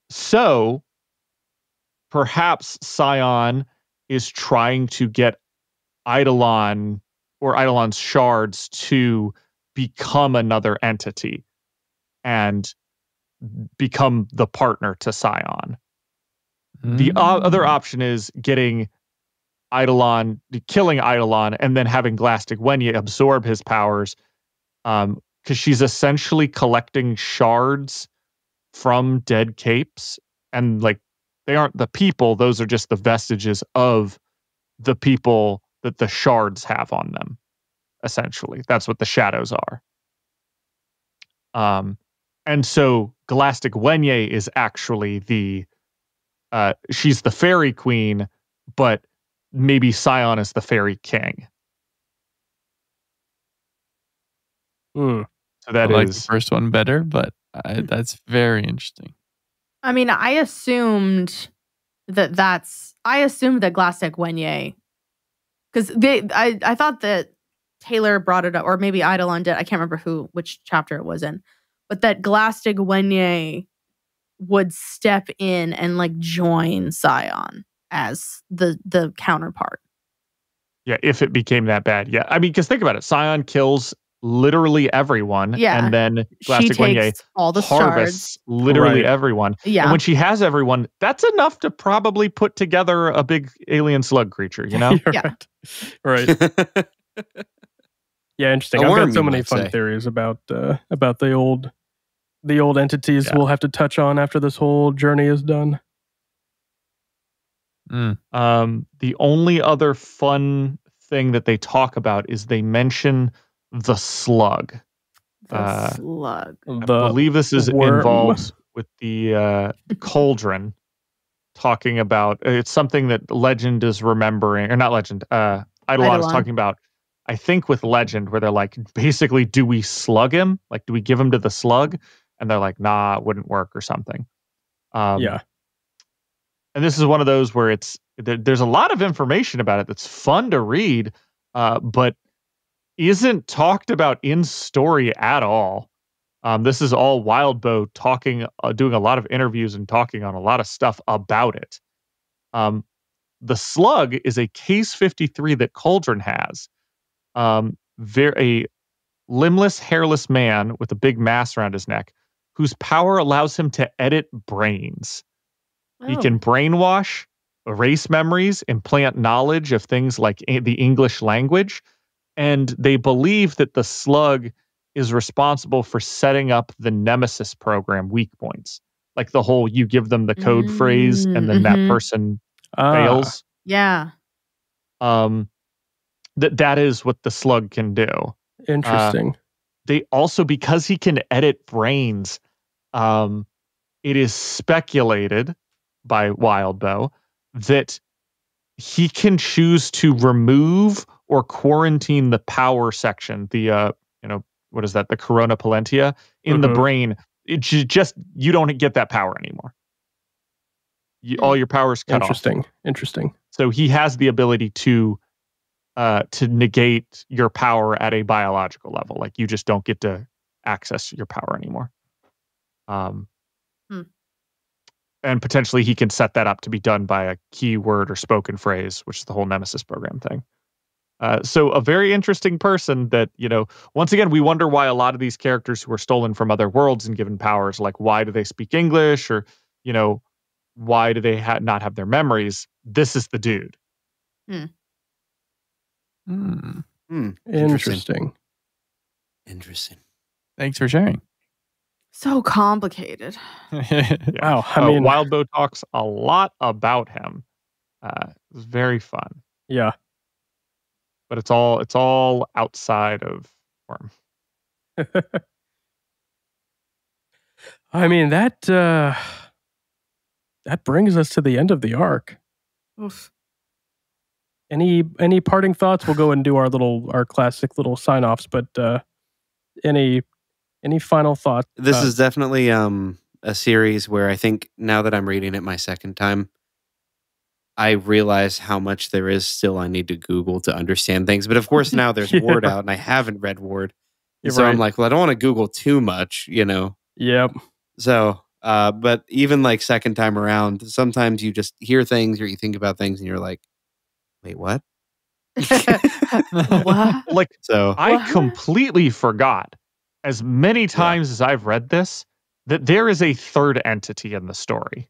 So perhaps Scion is trying to get Eidolon or Eidolon's shards to become another entity and become the partner to Scion. The other option is getting killing Eidolon, and then having Glastig absorb his powers, because she's essentially collecting shards from dead capes, and like they aren't the people, those are just the vestiges of the people that the shards have on them. Essentially, that's what the shadows are. And so Galactic Wenye is actually she's the fairy queen, but maybe Scion is the fairy king. Hmm. So that I like the is first one better, but that's very interesting. I mean, I assumed that Glastic Wenye, because I thought that Taylor brought it up, or maybe Eidolon did. I can't remember which chapter it was in, but that Glastic Wenye would step in and like join Scion as the counterpart. Yeah, if it became that bad. Yeah. I mean, because think about it. Scion kills literally everyone. Yeah. And then She Glastic Wenye takes all the harvests shards. literally Right. everyone. Yeah. And when she has everyone, that's enough to probably put together a big alien slug creature, you know? You're Yeah. right. Yeah, interesting. A I've worm, got so you many might fun say. theories about the old entities Yeah. we'll have to touch on after this whole journey is done. The only other fun thing that they talk about is they mention the slug. The slug. I believe this is involved with the cauldron, talking about it's something that Legend is remembering, or not Legend, Eidolon is Eidolon. talking about, I think with Legend, where they're like, basically, do we slug him? Like, do we give him to the slug? And they're like, nah, it wouldn't work or something. Yeah. And this is one of those where there's a lot of information about it that's fun to read, but isn't talked about in story at all. This is all Wildbow talking, doing a lot of interviews and talking on a lot of stuff about it. The slug is a Case 53 that Cauldron has. A limbless, hairless man with a big mass around his neck, whose power allows him to edit brains. He can brainwash, erase memories, implant knowledge of things like the English language. And they believe that the slug is responsible for setting up the Nemesis program weak points. Like the whole, you give them the code phrase and then that person fails. Yeah. That is what the slug can do. Interesting. They also, because he can edit brains, it is speculated by Wildbow that he can choose to remove or quarantine the power section, the what is that, the corona palentia in the brain. It just, you don't get that power anymore. All your power is cut off. Interesting. So he has the ability to negate your power at a biological level. Like, you just don't get to access your power anymore. And potentially he can set that up to be done by a keyword or spoken phrase, which is the whole Nemesis program thing. So a very interesting person that, once again, we wonder why a lot of these characters who are stolen from other worlds and given powers, like, why do they speak English, or, why do they not have their memories? This is the dude. Interesting. Thanks for sharing. So complicated. Wow. I mean, Wildbow talks a lot about him. It's very fun. Yeah. But it's all outside of Worm. I mean, that brings us to the end of the arc. Oof. Any parting thoughts? We'll go and do our classic little sign-offs, but any final thoughts? This is definitely a series where I think now that I'm reading it my second time, I realize how much there is still I need to Google to understand things. But of course now there's Ward out and I haven't read Ward. So I'm like, well, I don't want to Google too much, Yep. So, but even like second time around, sometimes you just hear things or you think about things and you're like, wait, what? What? Like, So I completely forgot, as many times as I've read this, that there is a third entity in the story.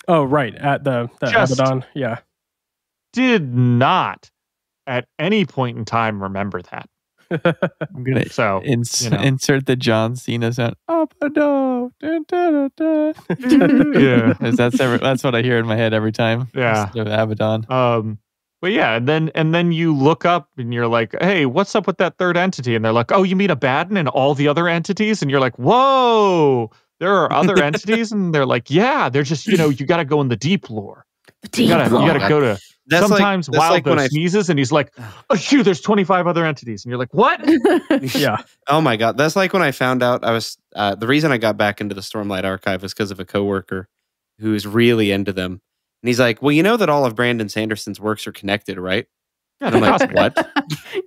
Oh, right. At the Abaddon. Yeah. Did not at any point in time remember that. I'm gonna So, you know. insert the John Cena sound. Up a dog. Yeah. That's what I hear in my head every time. Yeah. Instead of Abaddon. But yeah, and then you look up and you're like, hey, what's up with that third entity? And they're like, oh, you mean Abaddon and all the other entities? And you're like, whoa, there are other entities? And they're like, yeah, they're just, you got to go in the deep lore. You gotta go to. Sometimes Wildo sneezes and he's like, oh shoot, there's 25 other entities. And you're like, what? Yeah. Oh my God. That's like when I found out the reason I got back into the Stormlight Archive is because of a coworker who's really into them. And he's like, well, you know that all of Brandon Sanderson's works are connected, right? And I'm like, what?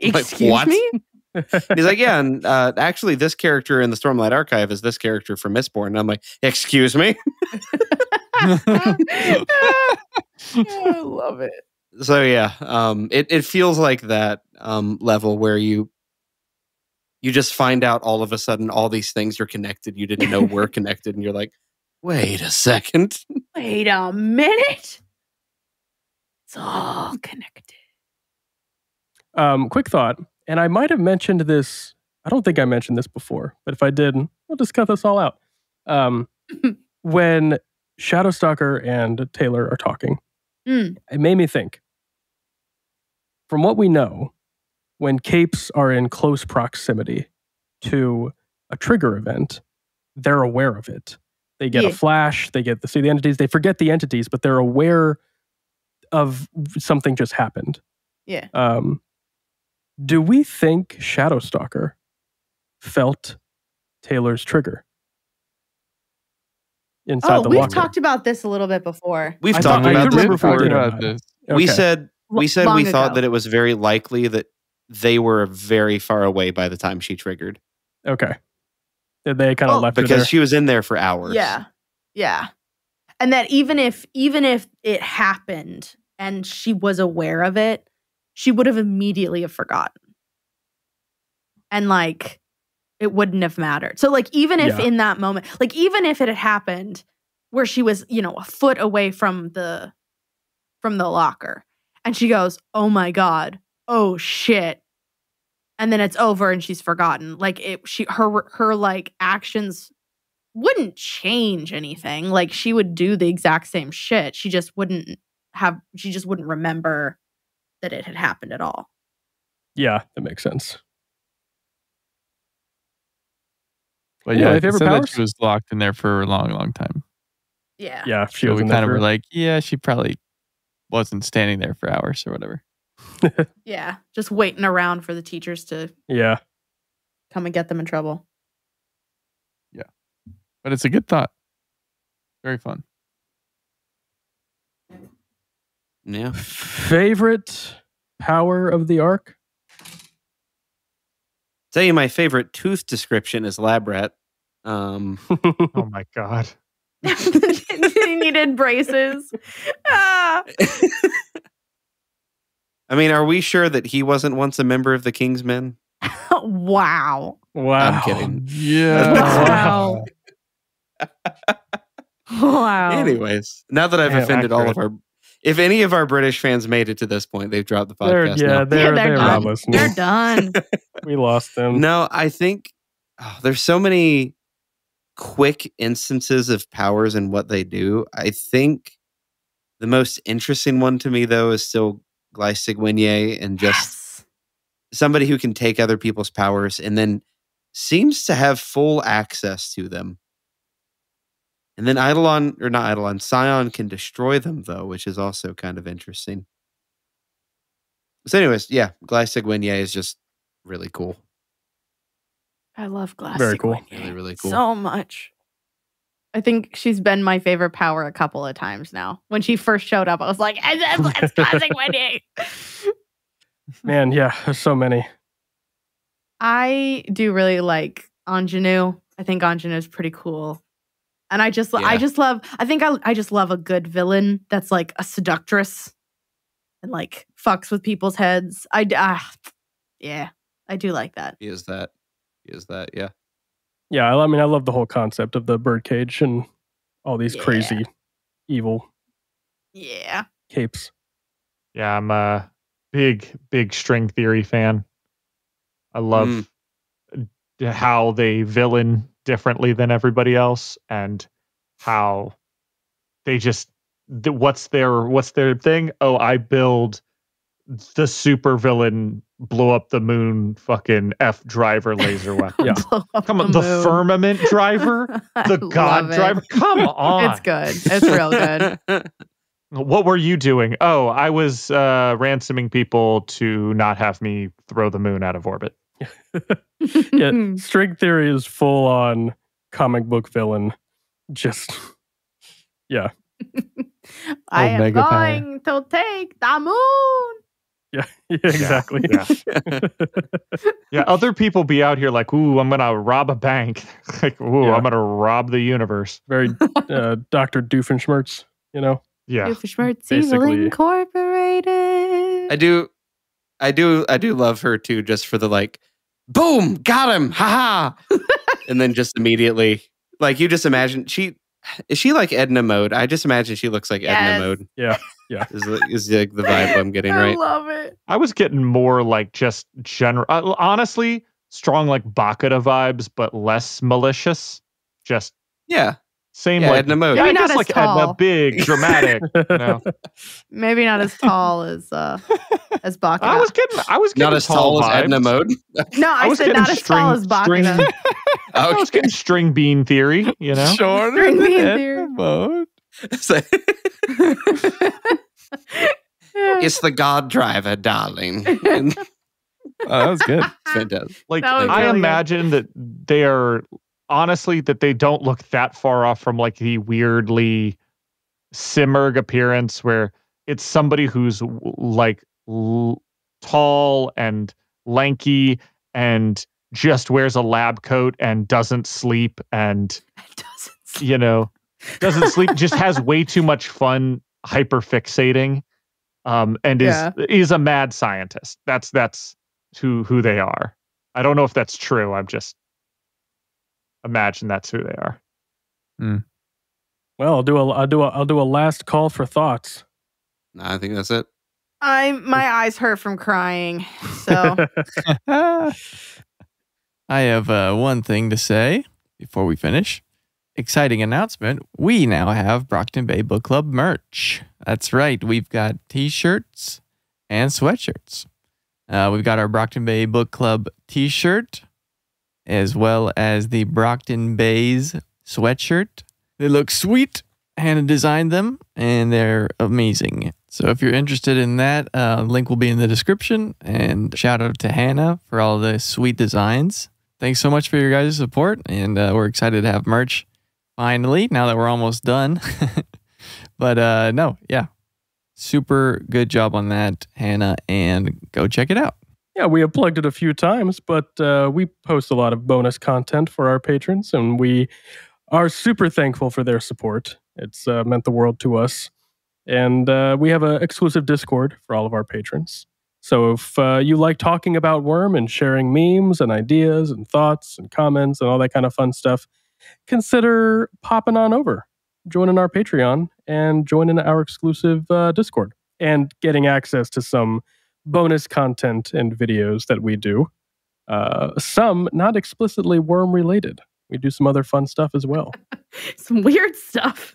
Excuse me? He's like, yeah, and actually this character in the Stormlight Archive is this character from Mistborn. And I'm like, excuse me? I love it. So yeah, it feels like that level where you just find out all of a sudden all these things are connected you didn't know were connected, and you're like, wait a second. Wait a minute. It's all connected. Quick thought, and I might have mentioned this. I don't think I mentioned this before, but if I did, we'll just cut this all out. When Shadowstalker and Taylor are talking, it made me think. From what we know, when capes are in close proximity to a trigger event, they're aware of it. They get a flash, they get to see the entities, they forget the entities, but they're aware of something just happened. Yeah. Do we think Shadowstalker felt Taylor's trigger inside the we've locker? talked about this a little bit before. We've I talked thought- I about could this remember if we before. did or about not. this. We Okay. said we Long thought ago. that it was very likely that they were very far away by the time she triggered. Okay. They kind of left her Because there. she was in there for hours. Yeah. Yeah. And that even if it happened and she was aware of it, she would have immediately have forgotten. And like it wouldn't have mattered. So like even if in that moment, like even if it had happened where she was, a foot away from the locker and she goes, "Oh my God. Oh shit." And then it's over and she's forgotten. Like her like actions wouldn't change anything. Like she would do the exact same shit. She just wouldn't remember that it had happened at all. Yeah, that makes sense. But Yeah, yeah, my it favorite said that powers? she was locked in there for a long, long time. Yeah. Yeah, she So was we in there kind of for- were like, yeah, she probably wasn't standing there for hours or whatever. Yeah. Just waiting around for the teachers to Yeah. come and get them in trouble. But it's a good thought. Very fun. Yeah. Favorite power of the arc? Tell you my favorite tooth description is lab rat. Oh my God. He needed braces. Ah. I mean, are we sure that he wasn't once a member of the King's Men? Wow. Wow. I'm kidding. Yeah. Wow. Wow. Anyways, now that I've Damn, offended all of our, if any of our British fans made it to this point, they've dropped the podcast. now. They're they're not done. listening. They're done. We lost them. No, I think there's so many quick instances of powers and what they do. I think the most interesting one to me, though, is still Glycygwinier and just somebody who can take other people's powers and then seems to have full access to them. And then Scion can destroy them, though, which is also kind of interesting. So anyways, yeah, Glycygwinier is just really cool. I love Glass. Very cool. Really, really cool. So much. I think she's been my favorite power a couple of times now. When she first showed up, I was like, it's classic Wendy. Man, yeah, there's so many. I do really like Ingenue. I think Ingenue is pretty cool. And I just love a good villain that's like a seductress and like fucks with people's heads. I do like that. He is that, yeah. Yeah, I mean, I love the whole concept of the birdcage and all these crazy, evil Yeah. capes. Yeah, I'm a big string theory fan. I love how they villain differently than everybody else, and how they just what's their thing? Oh, I build the super villain blow up the moon fucking F driver laser weapon. Yeah. Blow up Come on, the moon. firmament driver, the I god love it. driver. Come on. It's good. It's real good. What were you doing? Oh, I was ransoming people to not have me throw the moon out of orbit. Yeah, string theory is full on comic book villain. Just yeah. I am Omega power. going to take the moon. Yeah, exactly. Yeah, other people be out here like, ooh, I'm gonna rob a bank. Like, ooh, Yeah. I'm gonna rob the universe. Very Dr. Doofenshmirtz, you know? Yeah. Doofenshmirtz Evil basically. Incorporated. I do love her too, just for the like, boom, got him, haha, and then just immediately, like, you just imagine is she like Edna Mode? I just imagine she looks like Yes. Edna Mode. Yeah. Is like the vibe I'm getting, I right? love it. I was getting more like just general, honestly, strong like Bakata vibes, but less malicious. Just Yeah, same yeah, like Edna Mode. Yeah, I Maybe not guess as like Edna, tall. big, dramatic. You know, Maybe not as tall as Bakata. I was getting Not as tall as vibes. Edna Mode. No, I was said getting not as tall as Bakata. I was getting string bean theory. You know, Shorter String than bean Edna theory. Mode. It's the God Driver, darling. And Oh, that was good. fantastic. like That was I really good. imagine that they are honestly that they don't look that far off from like the weirdly Simurg appearance where it's somebody who's like tall and lanky and just wears a lab coat and doesn't sleep and you know doesn't sleep, just has way too much fun hyperfixating, and is a mad scientist. That's who they are. I don't know if that's true. I'm just imagine that's who they are. Well, I'll do a last call for thoughts. Nah, I think that's it. My eyes hurt from crying. So I have one thing to say before we finish. Exciting announcement. We now have Brockton Bay Book Club merch. That's right. We've got t-shirts and sweatshirts. We've got our Brockton Bay Book Club t-shirt as well as the Brockton Bay's sweatshirt. They look sweet. Hannah designed them and they're amazing. So if you're interested in that, link will be in the description. And shout out to Hannah for all the sweet designs. Thanks so much for your guys' support. And we're excited to have merch finally, now that we're almost done. But no, yeah. Super good job on that, Hannah. And go check it out. Yeah, we have plugged it a few times, but we post a lot of bonus content for our patrons, and we are super thankful for their support. It's meant the world to us. And we have an exclusive Discord for all of our patrons. So if you like talking about Worm and sharing memes and ideas and thoughts and comments and all that kind of fun stuff, consider popping on over, joining our Patreon and joining our exclusive Discord and getting access to some bonus content and videos that we do. Some not explicitly Worm related. We do some other fun stuff as well. some weird stuff.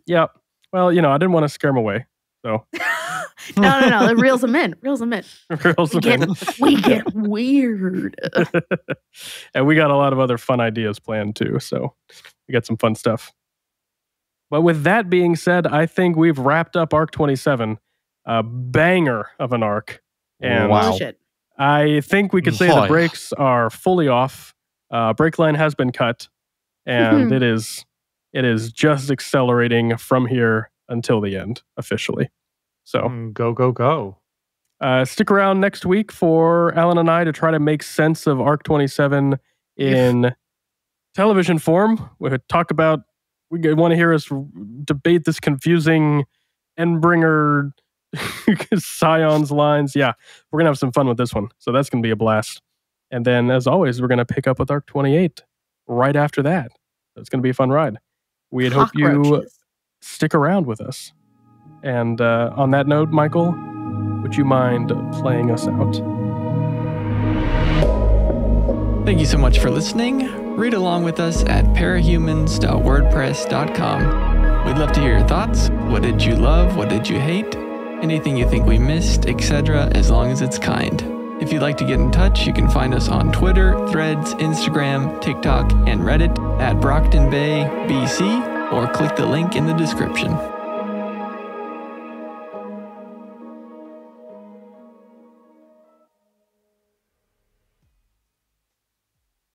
Yeah. Well, I didn't want to scare them away. So No. It reels them in. Reels them in. We get weird. And we got a lot of other fun ideas planned too. So we got some fun stuff. But with that being said, I think we've wrapped up Arc 27. A banger of an arc. And Wow. Bullshit. I think we could say the brakes are fully off. Brake line has been cut. And it is just accelerating from here until the end, officially. So Go. stick around next week for Alan and I to try to make sense of Arc 27 in television form. We talk about, we want to hear us debate this confusing Endbringer Scion's lines. Yeah, we're going to have some fun with this one. So that's going to be a blast. And then, as always, we're going to pick up with Arc 28 right after that. So it's going to be a fun ride. We'd hope you Cockroaches. stick around with us. And on that note, Michael, would you mind playing us out? Thank you so much for listening. Read along with us at parahumans.wordpress.com. We'd love to hear your thoughts. What did you love? What did you hate? Anything you think we missed, etc., as long as it's kind. If you'd like to get in touch, you can find us on Twitter, Threads, Instagram, TikTok, and Reddit at Brockton Bay BC, or click the link in the description.